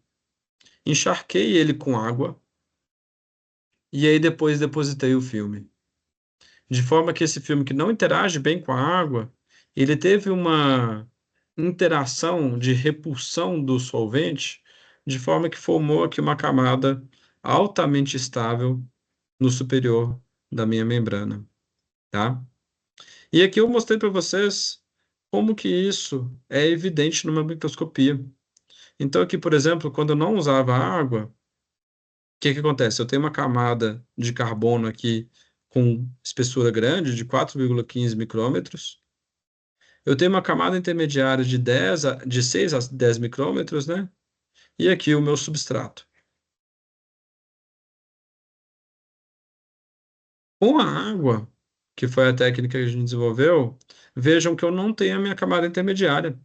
encharquei ele com água e aí depois depositei o filme. De forma que esse filme que não interage bem com a água, ele teve uma interação de repulsão do solvente, de forma que formou aqui uma camada altamente estável no superior da minha membrana, tá? E aqui eu mostrei para vocês como que isso é evidente numa microscopia. Então aqui, por exemplo, quando eu não usava água, o que que acontece? Eu tenho uma camada de carbono aqui com espessura grande, de 4,15 micrômetros. Eu tenho uma camada intermediária de 6 a 10 micrômetros, né? E aqui o meu substrato. Com a água, que foi a técnica que a gente desenvolveu, vejam que eu não tenho a minha camada intermediária.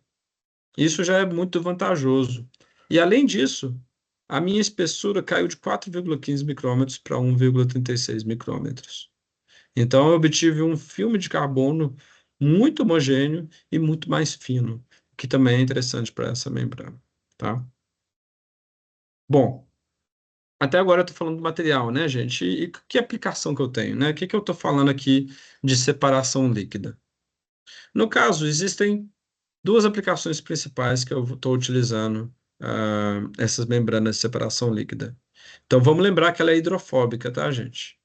Isso já é muito vantajoso. E além disso, a minha espessura caiu de 4,15 micrômetros para 1,36 micrômetros. Então, eu obtive um filme de carbono muito homogêneo e muito mais fino, que também é interessante para essa membrana, tá? Bom, até agora eu estou falando do material, né, gente? E que aplicação que eu tenho, né? O que que eu estou falando aqui de separação líquida? No caso, existem duas aplicações principais que eu estou utilizando essas membranas de separação líquida. Então, vamos lembrar que ela é hidrofóbica, tá, gente?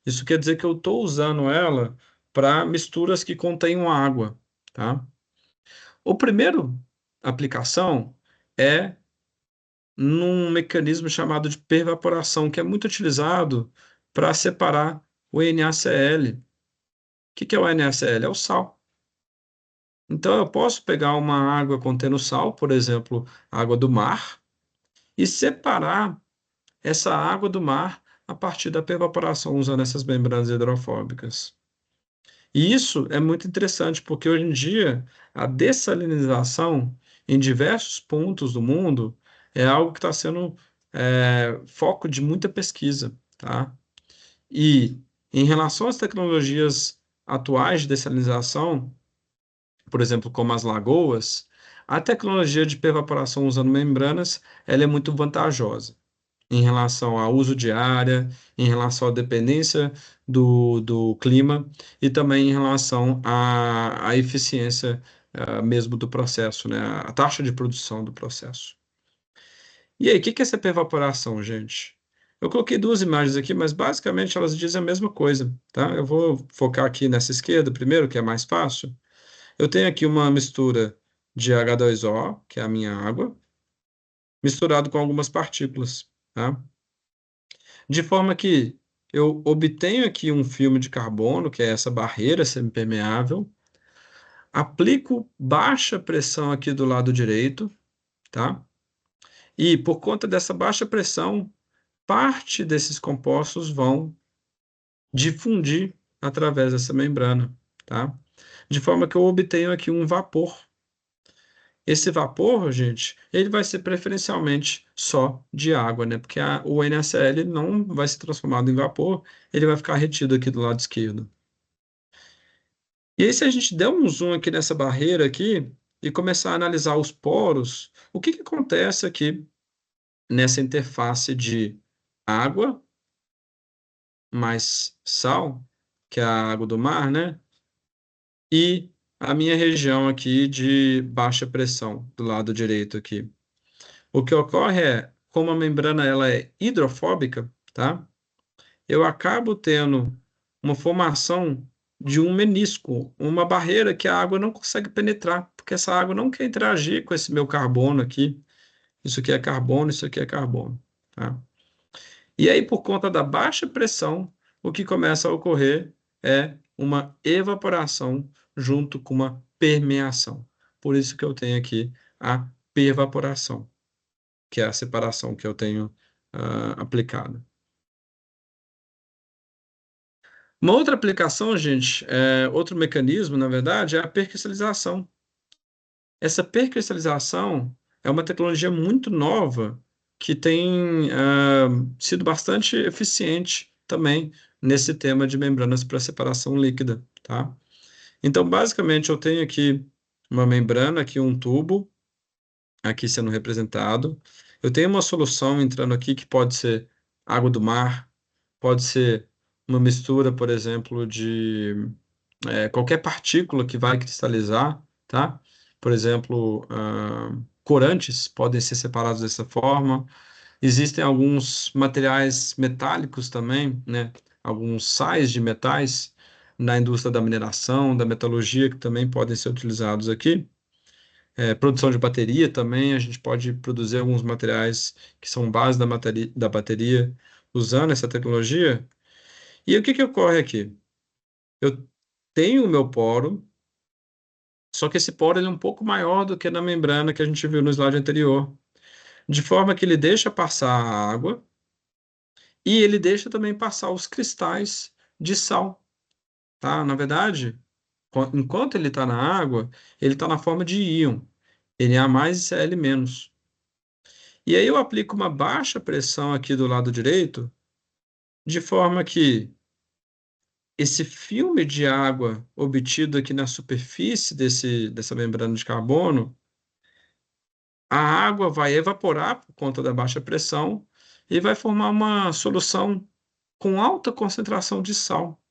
Isso quer dizer que eu estou usando ela para misturas que contenham água, tá? O primeiro aplicação é num mecanismo chamado de pervaporação, que é muito utilizado para separar o NaCl. O que que é o NaCl? É o sal. Então, eu posso pegar uma água contendo sal, por exemplo, água do mar, e separar essa água do mar a partir da pervaporação usando essas membranas hidrofóbicas. E isso é muito interessante, porque hoje em dia a dessalinização em diversos pontos do mundo é algo que está sendo foco de muita pesquisa, tá? E em relação às tecnologias atuais de dessalinização, por exemplo, como as lagoas, A tecnologia de pervaporação usando membranas, ela é muito vantajosa em relação ao uso de área, em relação à dependência do clima e também em relação à eficiência mesmo do processo, né? A taxa de produção do processo. E aí, o que que é essa pervaporação, gente? Eu coloquei duas imagens aqui, mas basicamente elas dizem a mesma coisa, tá? Eu vou focar aqui nessa esquerda primeiro, que é mais fácil. Eu tenho aqui uma mistura de H2O, que é a minha água, misturado com algumas partículas, tá? De forma que eu obtenho aqui um filme de carbono, que é essa barreira semipermeável, aplico baixa pressão aqui do lado direito, tá? E por conta dessa baixa pressão, parte desses compostos vão difundir através dessa membrana, tá? De forma que eu obtenho aqui um vapor. Esse vapor, gente, ele vai ser preferencialmente só de água, né? Porque o NaCl não vai ser transformado em vapor, ele vai ficar retido aqui do lado esquerdo. E aí, se a gente der um zoom aqui nessa barreira aqui e começar a analisar os poros, o que que acontece aqui nessa interface de água mais sal, que é a água do mar, né? E a minha região aqui de baixa pressão, do lado direito aqui. O que ocorre é, como a membrana ela é hidrofóbica, tá? Eu acabo tendo uma formação de um menisco, uma barreira que a água não consegue penetrar, porque essa água não quer interagir com esse meu carbono aqui. Isso aqui é carbono, isso aqui é carbono, tá? E aí, por conta da baixa pressão, o que começa a ocorrer é uma evaporação junto com uma permeação. Por isso que eu tenho aqui a pervaporação, que é a separação que eu tenho aplicado. Uma outra aplicação, gente, outro mecanismo, na verdade, é a percristalização. Essa percristalização é uma tecnologia muito nova que tem sido bastante eficiente também nesse tema de membranas para separação líquida, tá? Então, basicamente, eu tenho aqui uma membrana, aqui um tubo, aqui sendo representado. Eu tenho uma solução entrando aqui que pode ser água do mar, pode ser uma mistura, por exemplo, de qualquer partícula que vai cristalizar, tá? Por exemplo, corantes podem ser separados dessa forma. Existem alguns materiais metálicos também, né? Alguns sais de metais na indústria da mineração, da metalurgia, que também podem ser utilizados aqui. Produção de bateria também, a gente pode produzir alguns materiais que são base da bateria usando essa tecnologia. E o que que ocorre aqui? Eu tenho o meu poro, só que esse poro ele é um pouco maior do que na membrana que a gente viu no slide anterior, de forma que ele deixa passar a água e ele deixa também passar os cristais de sal, tá? Na verdade, enquanto ele está na água, ele está na forma de íon, Na mais e Cl menos. E aí eu aplico uma baixa pressão aqui do lado direito, de forma que esse filme de água obtido aqui na superfície dessa membrana de carbono, a água vai evaporar por conta da baixa pressão e vai formar uma solução com alta concentração de sal.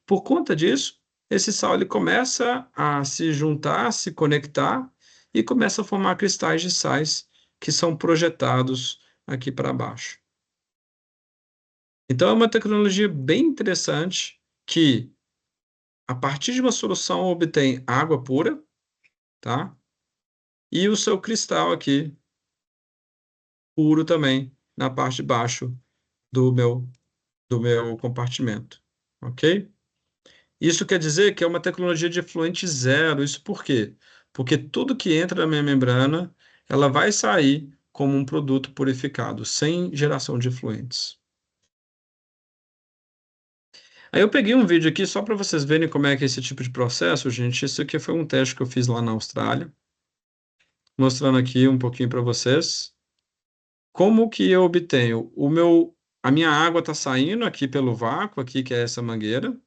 Por conta disso, esse sal ele começa a se juntar, se conectar e começa a formar cristais de sais que são projetados aqui para baixo. Então é uma tecnologia bem interessante que, a partir de uma solução, obtém água pura, tá? E o seu cristal aqui, puro também, na parte de baixo do meu compartimento, ok? Isso quer dizer que é uma tecnologia de efluente zero. Isso por quê? Porque tudo que entra na minha membrana, ela vai sair como um produto purificado, sem geração de efluentes. Aí eu peguei um vídeo aqui só para vocês verem como é que é esse tipo de processo, gente. Isso aqui foi um teste que eu fiz lá na Austrália, mostrando aqui um pouquinho para vocês como que eu obtenho a minha água está saindo aqui pelo vácuo aqui, que é essa mangueira,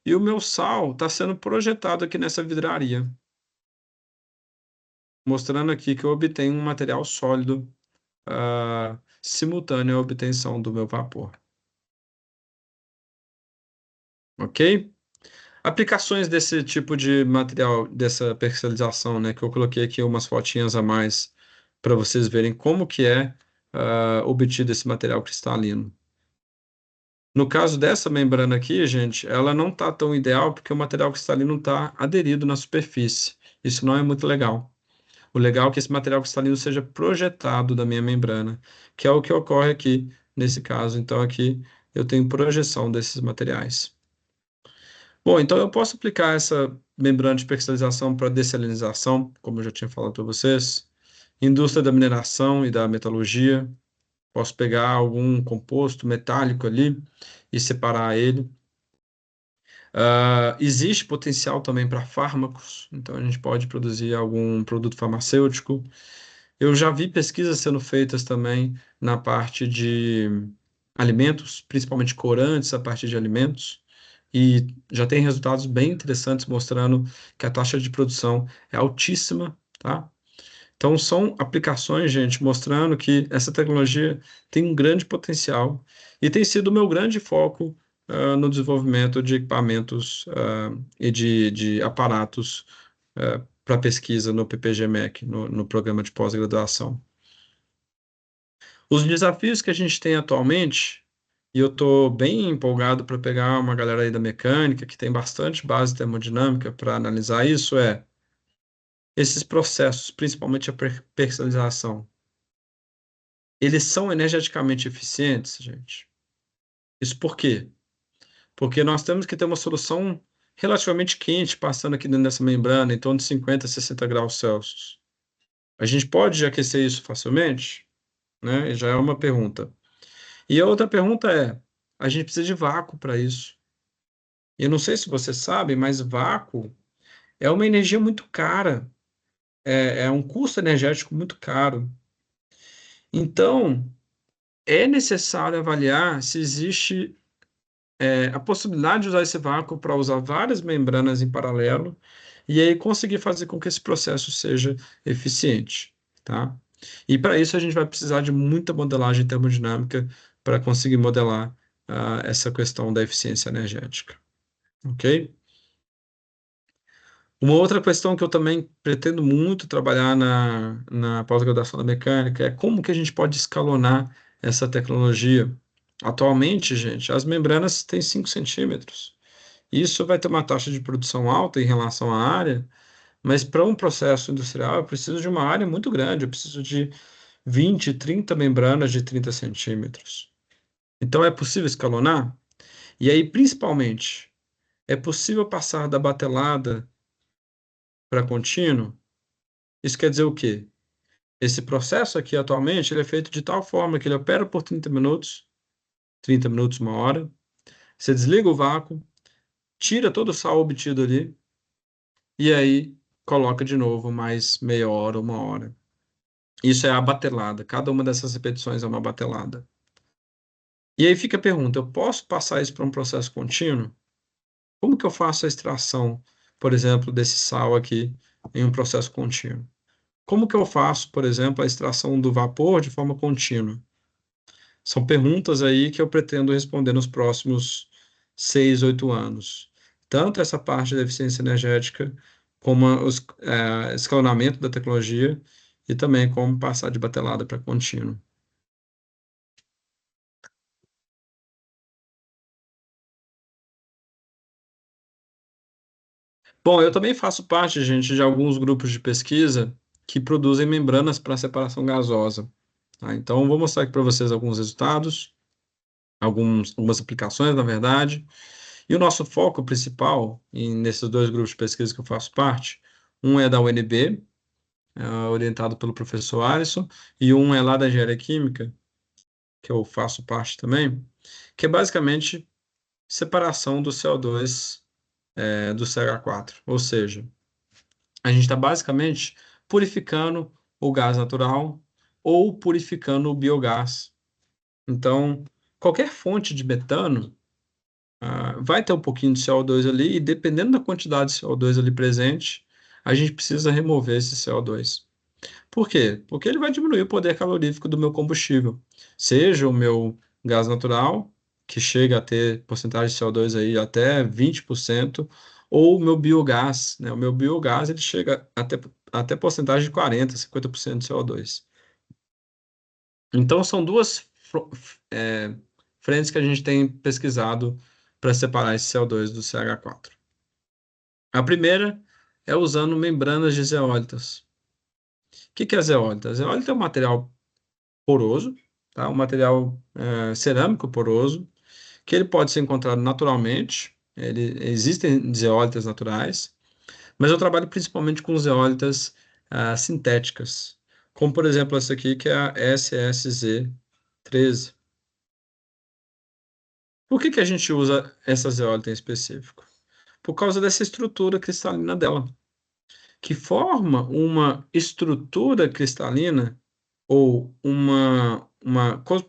e o meu sal está sendo projetado aqui nessa vidraria. mostrando aqui que eu obtenho um material sólido simultâneo à obtenção do meu vapor. Ok? Aplicações desse tipo de material, dessa percelização, né? Que eu coloquei aqui umas fotinhas a mais para vocês verem como que é obtido esse material cristalino. No caso dessa membrana aqui, gente, ela não está tão ideal porque o material cristalino está aderido na superfície. Isso não é muito legal. O legal é que esse material cristalino seja projetado da minha membrana, que é o que ocorre aqui nesse caso. Então, aqui eu tenho projeção desses materiais. Bom, então eu posso aplicar essa membrana de percelização para dessalinização, como eu já tinha falado para vocês, indústria da mineração e da metalurgia. Posso pegar algum composto metálico ali e separar ele. Existe potencial também para fármacos, então a gente pode produzir algum produto farmacêutico. Eu já vi pesquisas sendo feitas também na parte de alimentos, principalmente corantes a partir de alimentos, e já tem resultados bem interessantes mostrando que a taxa de produção é altíssima, tá? Então, são aplicações, gente, mostrando que essa tecnologia tem um grande potencial e tem sido o meu grande foco no desenvolvimento de equipamentos e de aparatos para pesquisa no PPG-MEC, no programa de pós-graduação. Os desafios que a gente tem atualmente, e eu estou bem empolgado para pegar uma galera aí da mecânica, que tem bastante base termodinâmica para analisar isso, esses processos, principalmente a percelização, eles são energeticamente eficientes, gente? Isso por quê? Porque nós temos que ter uma solução relativamente quente passando aqui dentro dessa membrana, em torno de 50 a 60 graus Celsius. A gente pode aquecer isso facilmente? Né? Já é uma pergunta. E a outra pergunta a gente precisa de vácuo para isso. E eu não sei se você sabe, mas vácuo é uma energia muito cara. É um custo energético muito caro. Então, é necessário avaliar se existe a possibilidade de usar esse vácuo para usar várias membranas em paralelo e aí conseguir fazer com que esse processo seja eficiente, tá? E para isso a gente vai precisar de muita modelagem termodinâmica para conseguir modelar essa questão da eficiência energética, ok? Uma outra questão que eu também pretendo muito trabalhar na pós-graduação da mecânica é como que a gente pode escalonar essa tecnologia. Atualmente, gente, as membranas têm 5 centímetros. Isso vai ter uma taxa de produção alta em relação à área, mas para um processo industrial eu preciso de uma área muito grande, eu preciso de 20, 30 membranas de 30 centímetros. Então é possível escalonar? E aí, principalmente, é possível passar da batelada para contínuo? Isso quer dizer o quê? Esse processo aqui atualmente ele é feito de tal forma que ele opera por 30 minutos, uma hora. Você desliga o vácuo, tira todo o sal obtido ali, e aí coloca de novo mais meia hora, uma hora. Isso é a batelada. Cada uma dessas repetições é uma batelada. E aí fica a pergunta: eu posso passar isso para um processo contínuo? Como que eu faço a extração, por exemplo, desse sal aqui em um processo contínuo? Como que eu faço, por exemplo, a extração do vapor de forma contínua? São perguntas aí que eu pretendo responder nos próximos 6, 8 anos. Tanto essa parte da eficiência energética, como o escalonamento da tecnologia, e também como passar de batelada para contínuo. Bom, eu também faço parte, gente, de alguns grupos de pesquisa que produzem membranas para separação gasosa. Tá? Então, vou mostrar aqui para vocês alguns resultados, algumas aplicações, na verdade. E o nosso foco principal nesses dois grupos de pesquisa que eu faço parte, um é da UNB, orientado pelo professor Alisson, e um é lá da Engenharia Química, que eu faço parte também, que é basicamente separação do CO2 do CH4. Ou seja, a gente está basicamente purificando o gás natural ou purificando o biogás. Então, qualquer fonte de metano vai ter um pouquinho de CO2 ali, e dependendo da quantidade de CO2 ali presente, a gente precisa remover esse CO2. Por quê? Porque ele vai diminuir o poder calorífico do meu combustível, seja o meu gás natural, que chega a ter porcentagem de CO2 aí até 20%, ou o meu biogás, né? O meu biogás ele chega até porcentagem de 40%, 50% de CO2. Então, são duas frentes que a gente tem pesquisado para separar esse CO2 do CH4. A primeira é usando membranas de zeólitas. O que é zeólita? A zeólita é um material poroso, tá? Um material cerâmico poroso, que ele pode ser encontrado naturalmente. Existem zeólitas naturais, mas eu trabalho principalmente com zeólitas sintéticas, como por exemplo essa aqui, que é a SSZ13. Por que a gente usa essa zeólita em específico? Por causa dessa estrutura cristalina dela, que forma uma estrutura cristalina ou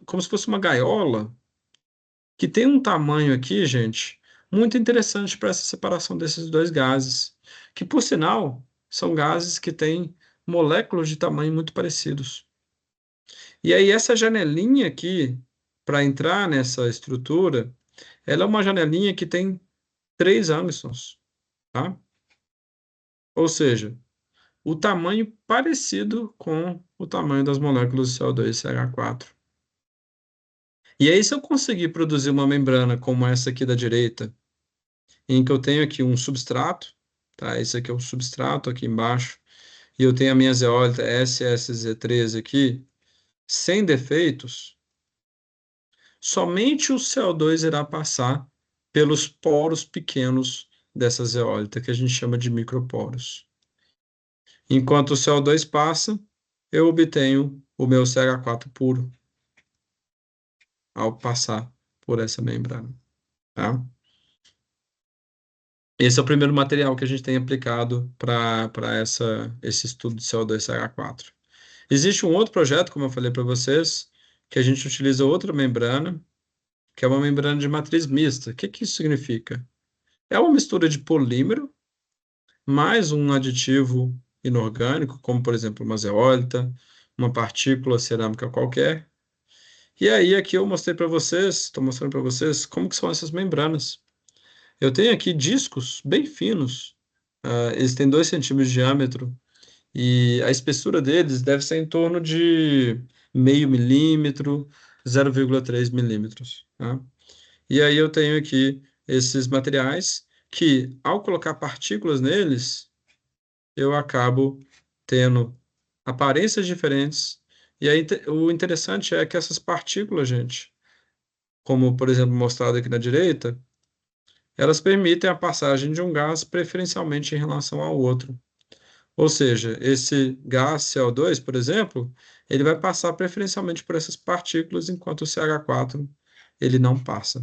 como se fosse uma gaiola, que tem um tamanho aqui, gente, muito interessante para essa separação desses dois gases, que, por sinal, são gases que têm moléculas de tamanho muito parecidos. E aí, essa janelinha aqui, para entrar nessa estrutura, ela é uma janelinha que tem 3 angstroms, tá? Ou seja, o tamanho parecido com o tamanho das moléculas de CO2 e CH4. E aí, se eu conseguir produzir uma membrana como essa aqui da direita, em que eu tenho aqui um substrato, tá? Esse aqui é o substrato aqui embaixo, e eu tenho a minha zeólita SSZ13 aqui, sem defeitos, somente o CO2 irá passar pelos poros pequenos dessa zeólita, que a gente chama de microporos. Enquanto o CO2 passa, eu obtenho o meu CH4 puro ao passar por essa membrana, tá? Esse é o primeiro material que a gente tem aplicado para esse estudo de CO2-CH4. Existe um outro projeto, como eu falei para vocês, que a gente utiliza outra membrana, que é uma membrana de matriz mista. O que isso significa? É uma mistura de polímero mais um aditivo inorgânico, como por exemplo uma zeólita, uma partícula cerâmica qualquer. E aí aqui eu mostrei para vocês, estou mostrando para vocês como que são essas membranas. Eu tenho aqui discos bem finos, eles têm 2 centímetros de diâmetro, e a espessura deles deve ser em torno de 0,5 milímetro, 0,3 milímetros, tá? E aí eu tenho aqui esses materiais que, ao colocar partículas neles, eu acabo tendo aparências diferentes. E aí o interessante é que essas partículas, gente, como por exemplo mostrado aqui na direita, elas permitem a passagem de um gás preferencialmente em relação ao outro. Ou seja, esse gás CO2, por exemplo, ele vai passar preferencialmente por essas partículas, enquanto o CH4 ele não passa.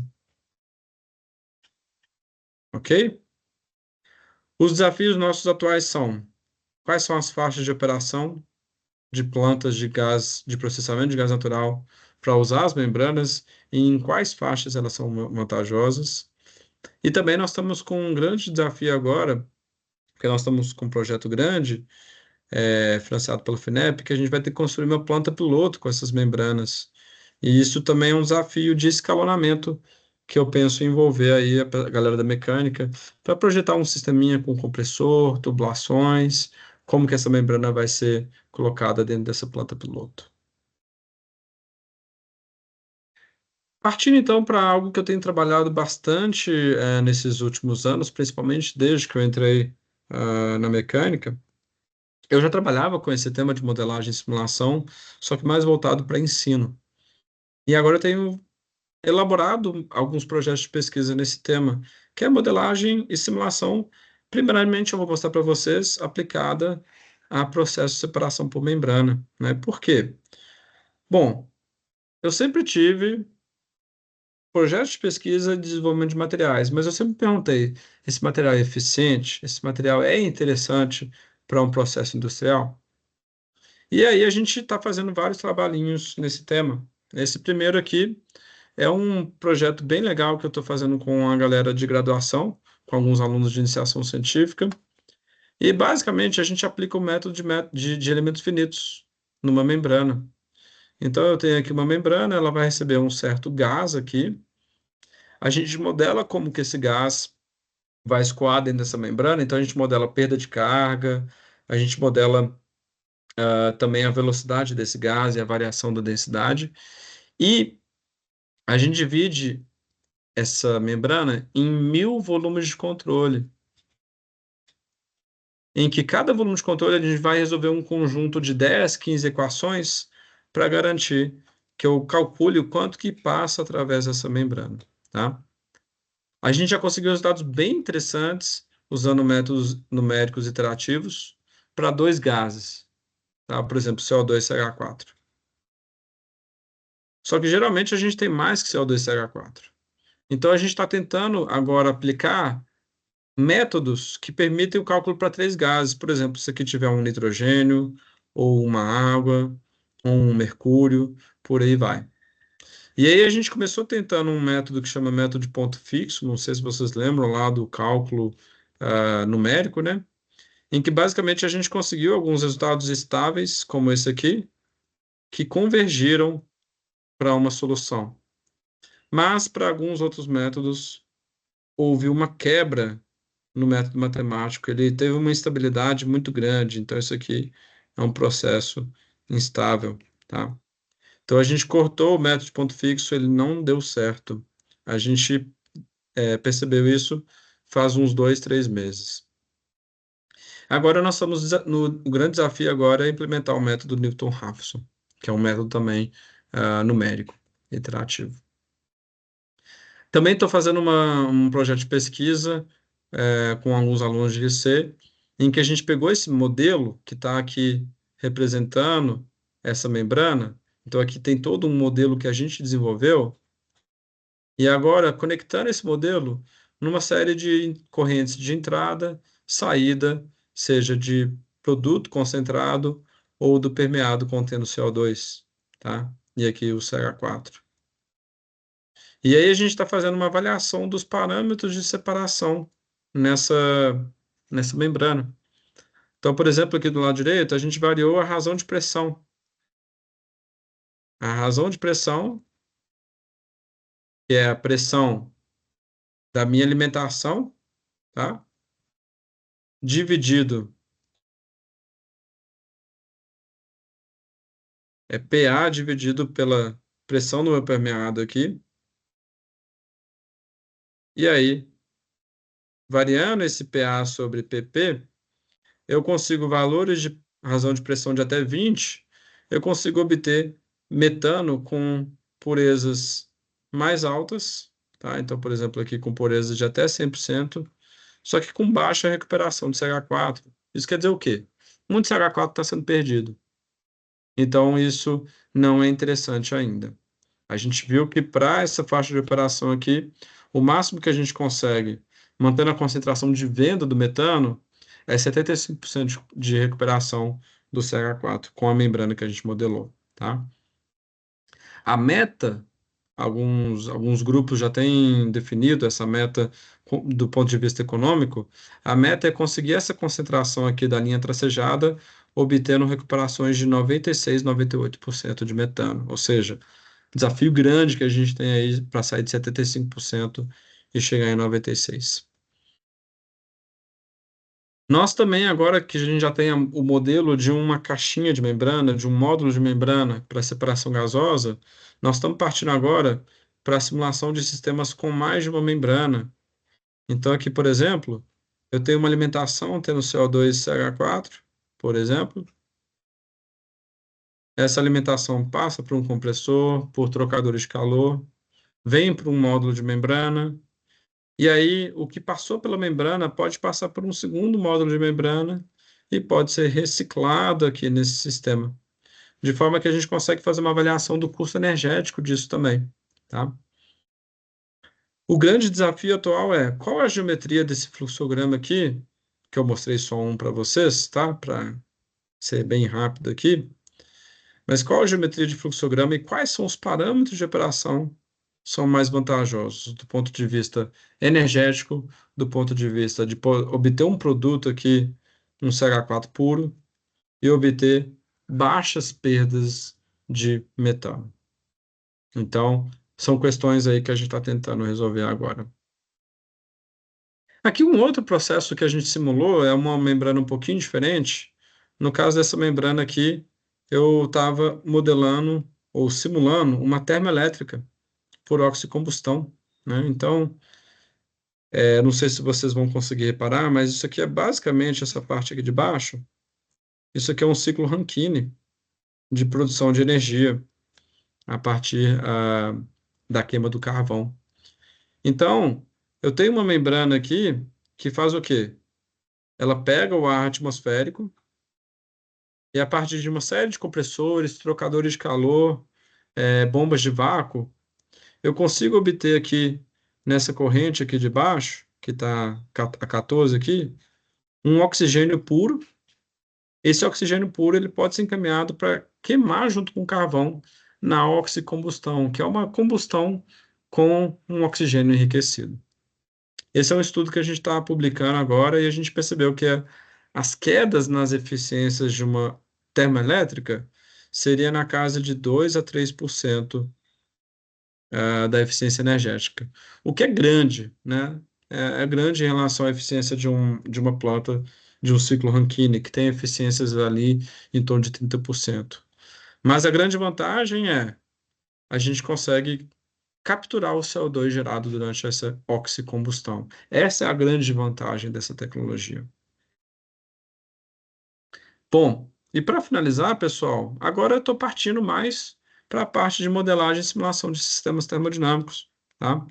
Ok? Os desafios nossos atuais são: quais são as faixas de operação de plantas de gás, de processamento de gás natural para usar as membranas e em quais faixas elas são vantajosas? E também nós estamos com um grande desafio agora, porque nós estamos com um projeto grande, financiado pelo FINEP, que a gente vai ter que construir uma planta piloto com essas membranas. E isso também é um desafio de escalonamento que eu penso em envolver aí a galera da mecânica para projetar um sisteminha com compressor, tubulações, como que essa membrana vai ser colocada dentro dessa planta piloto. Partindo então para algo que eu tenho trabalhado bastante nesses últimos anos, principalmente desde que eu entrei na mecânica. Eu já trabalhava com esse tema de modelagem e simulação, só que mais voltado para ensino. E agora eu tenho elaborado alguns projetos de pesquisa nesse tema, que é modelagem e simulação. Primeiramente, eu vou mostrar para vocês aplicada a processo de separação por membrana, né? Por quê? Bom, eu sempre tive projetos de pesquisa e desenvolvimento de materiais, mas eu sempre perguntei: esse material é eficiente? Esse material é interessante para um processo industrial? E aí a gente está fazendo vários trabalhinhos nesse tema. Esse primeiro aqui é um projeto bem legal que eu estou fazendo com a galera de graduação, com alguns alunos de iniciação científica, E, basicamente, a gente aplica o método de elementos finitos numa membrana. Então, eu tenho aqui uma membrana, ela vai receber um certo gás aqui. A gente modela como que esse gás vai escoar dentro dessa membrana. Então, a gente modela a perda de carga, a gente modela também a velocidade desse gás e a variação da densidade. E a gente divide essa membrana em 1000 volumes de controle, em que cada volume de controle a gente vai resolver um conjunto de 10, 15 equações para garantir que eu calcule o quanto que passa através dessa membrana, tá? A gente já conseguiu resultados bem interessantes usando métodos numéricos iterativos para dois gases, tá? Por exemplo, CO2 e CH4. Só que geralmente a gente tem mais que CO2 e CH4. Então a gente está tentando agora aplicar métodos que permitem o cálculo para três gases. Por exemplo, se aqui tiver um nitrogênio, ou uma água, ou um mercúrio, por aí vai. E aí a gente começou tentando um método que chama método de ponto fixo, não sei se vocês lembram lá do cálculo numérico, né? Em que basicamente a gente conseguiu alguns resultados estáveis, como esse aqui, que convergiram para uma solução. Mas para alguns outros métodos houve uma quebra no método matemático, ele teve uma instabilidade muito grande, então isso aqui é um processo instável, tá? Então a gente cortou o método de ponto fixo, ele não deu certo. A gente percebeu isso faz uns 2, 3 meses. Agora nós estamos o grande desafio agora é implementar o método Newton-Raphson, que é um método também numérico, iterativo. Também estou fazendo um projeto de pesquisa com alguns alunos de IC, em que a gente pegou esse modelo que está aqui representando essa membrana. Então, aqui tem todo um modelo que a gente desenvolveu, e agora conectando esse modelo numa série de correntes de entrada, saída, seja de produto concentrado ou do permeado contendo CO2, tá? E aqui o CH4. E aí a gente está fazendo uma avaliação dos parâmetros de separação nessa, nessa membrana. Então, por exemplo, aqui do lado direito, a gente variou a razão de pressão. A razão de pressão, que é a pressão da minha alimentação, tá? Dividido, PA dividido pela pressão do meu permeado aqui. E aí, variando esse PA sobre PP, eu consigo valores de razão de pressão de até 20, eu consigo obter metano com purezas mais altas, tá? Então, por exemplo, aqui com purezas de até 100%, só que com baixa recuperação de CH4. Isso quer dizer o quê? Muito CH4 está sendo perdido. Então, isso não é interessante ainda. A gente viu que para essa faixa de operação aqui, o máximo que a gente consegue, mantendo a concentração de venda do metano, é 75% de recuperação do CH4 com a membrana que a gente modelou, tá? A meta, alguns grupos já têm definido essa meta do ponto de vista econômico, a meta é conseguir essa concentração aqui da linha tracejada, obtendo recuperações de 96, 98% de metano, ou seja, desafio grande que a gente tem aí para sair de 75% e chegar em 96%. Nós também, agora que a gente já tem o modelo de uma caixinha de membrana, de um módulo de membrana para separação gasosa, nós estamos partindo agora para a simulação de sistemas com mais de uma membrana. Então, aqui, por exemplo, eu tenho uma alimentação tendo CO2 e CH4, por exemplo. Essa alimentação passa por um compressor, por trocadores de calor, vem para um módulo de membrana, e aí o que passou pela membrana pode passar por um segundo módulo de membrana e pode ser reciclado aqui nesse sistema, de forma que a gente consegue fazer uma avaliação do custo energético disso também, tá? O grande desafio atual é qual a geometria desse fluxograma aqui, que eu mostrei só um para vocês, tá? Para ser bem rápido aqui. Mas qual a geometria de fluxograma e quais são os parâmetros de operação são mais vantajosos do ponto de vista energético, do ponto de vista de obter um produto aqui um CH4 puro e obter baixas perdas de metano. Então, são questões aí que a gente está tentando resolver agora. Aqui um outro processo que a gente simulou é uma membrana um pouquinho diferente. No caso dessa membrana aqui, eu estava modelando ou simulando uma termoelétrica por oxicombustão, né? Então, não sei se vocês vão conseguir reparar, mas isso aqui é basicamente essa parte aqui de baixo. Isso aqui é um ciclo Rankine de produção de energia a partir da queima do carvão. Então, eu tenho uma membrana aqui que faz o quê? Ela pega o ar atmosférico e a partir de uma série de compressores, trocadores de calor, bombas de vácuo, eu consigo obter aqui, nessa corrente aqui de baixo, que está a 14 aqui, um oxigênio puro. Esse oxigênio puro ele pode ser encaminhado para queimar junto com o carvão na oxicombustão, que é uma combustão com um oxigênio enriquecido. Esse é um estudo que a gente está publicando agora e a gente percebeu que as quedas nas eficiências de uma termoelétrica seria na casa de 2 a 3% da eficiência energética, o que é grande, né? É grande em relação à eficiência de uma planta de um ciclo Rankine, que tem eficiências ali em torno de 30%. Mas a grande vantagem é a gente consegue capturar o CO2 gerado durante essa oxicombustão. Essa é a grande vantagem dessa tecnologia. Bom, e para finalizar, pessoal, agora eu estou partindo mais para a parte de modelagem e simulação de sistemas termodinâmicos, tá?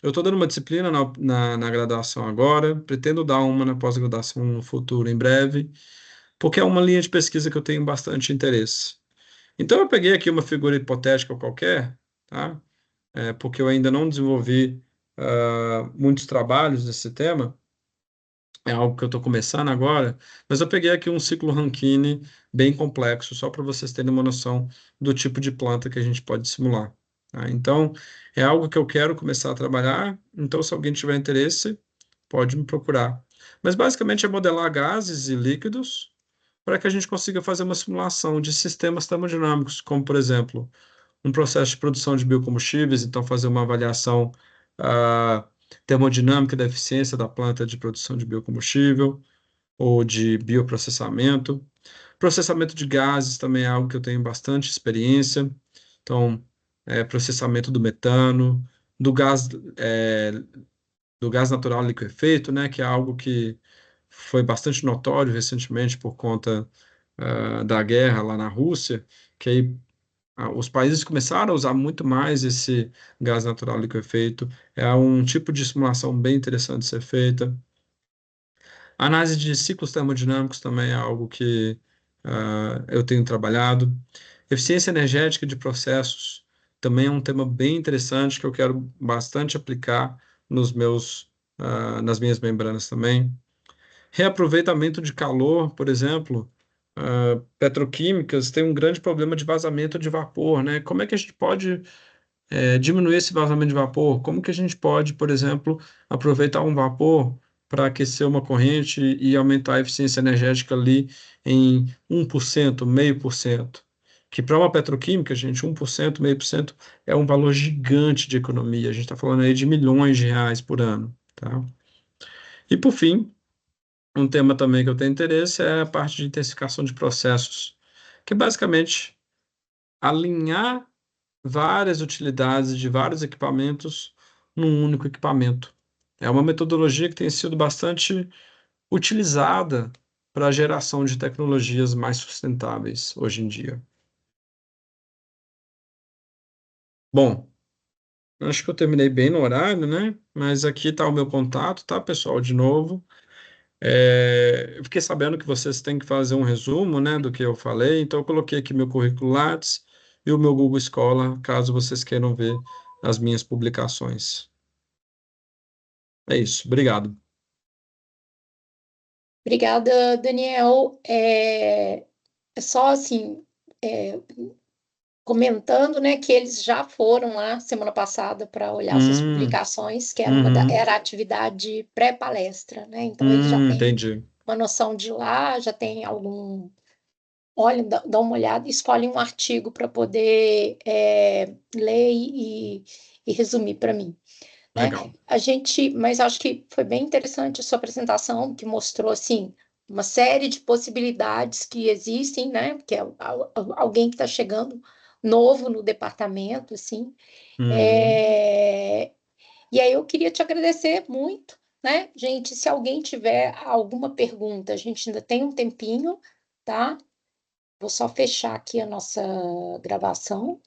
Eu estou dando uma disciplina na graduação agora, pretendo dar uma na pós-graduação no futuro, em breve, porque é uma linha de pesquisa que eu tenho bastante interesse. Então, eu peguei aqui uma figura hipotética qualquer, tá? Porque eu ainda não desenvolvi muitos trabalhos nesse tema, é algo que eu estou começando agora, mas eu peguei aqui um ciclo Rankine bem complexo, só para vocês terem uma noção do tipo de planta que a gente pode simular, tá? Então, é algo que eu quero começar a trabalhar, então se alguém tiver interesse, pode me procurar. Mas basicamente é modelar gases e líquidos para que a gente consiga fazer uma simulação de sistemas termodinâmicos, como, por exemplo, um processo de produção de biocombustíveis, então fazer uma avaliação ah, termodinâmica da eficiência da planta de produção de biocombustível ou de bioprocessamento. Processamento de gases também é algo que eu tenho bastante experiência, então, processamento do metano, do gás, do gás natural liquefeito, né, que é algo que foi bastante notório recentemente por conta da guerra lá na Rússia, que aí os países começaram a usar muito mais esse gás natural liquefeito. É um tipo de simulação bem interessante de ser feita. A análise de ciclos termodinâmicos também é algo que eu tenho trabalhado. Eficiência energética de processos também é um tema bem interessante que eu quero bastante aplicar nas minhas membranas também. Reaproveitamento de calor, por exemplo, petroquímicas têm um grande problema de vazamento de vapor, né? Como é que a gente pode diminuir esse vazamento de vapor? Como que a gente pode, por exemplo, aproveitar um vapor para aquecer uma corrente e aumentar a eficiência energética ali em 1%, 0,5%? Que para uma petroquímica, gente, 1%, 0,5% é um valor gigante de economia. A gente está falando aí de milhões de reais por ano, tá? E por fim, um tema também que eu tenho interesse é a parte de intensificação de processos, que é basicamente alinhar várias utilidades de vários equipamentos num único equipamento. É uma metodologia que tem sido bastante utilizada para a geração de tecnologias mais sustentáveis hoje em dia. Bom, acho que eu terminei bem no horário, né? Mas aqui está o meu contato, tá, pessoal? De novo. Eu fiquei sabendo que vocês têm que fazer um resumo, né, do que eu falei, então eu coloquei aqui meu currículo Lattes e o meu Google Scholar, caso vocês queiram ver as minhas publicações. É isso, obrigado. Obrigada, Daniel. É só assim, comentando, né, que eles já foram lá semana passada para olhar suas publicações, que era, era a atividade pré-palestra, né? Então eles já têm Entendi. uma noção de lá, já tem algum. Olhem, dá uma olhada e escolhem um artigo para poder ler e resumir para mim. Né? Legal. Mas acho que foi bem interessante a sua apresentação, que mostrou assim uma série de possibilidades que existem, né? Que é alguém que está chegando novo no departamento, assim. E aí eu queria te agradecer muito, né? Gente, se alguém tiver alguma pergunta, a gente ainda tem um tempinho, tá? Vou só fechar aqui a nossa gravação.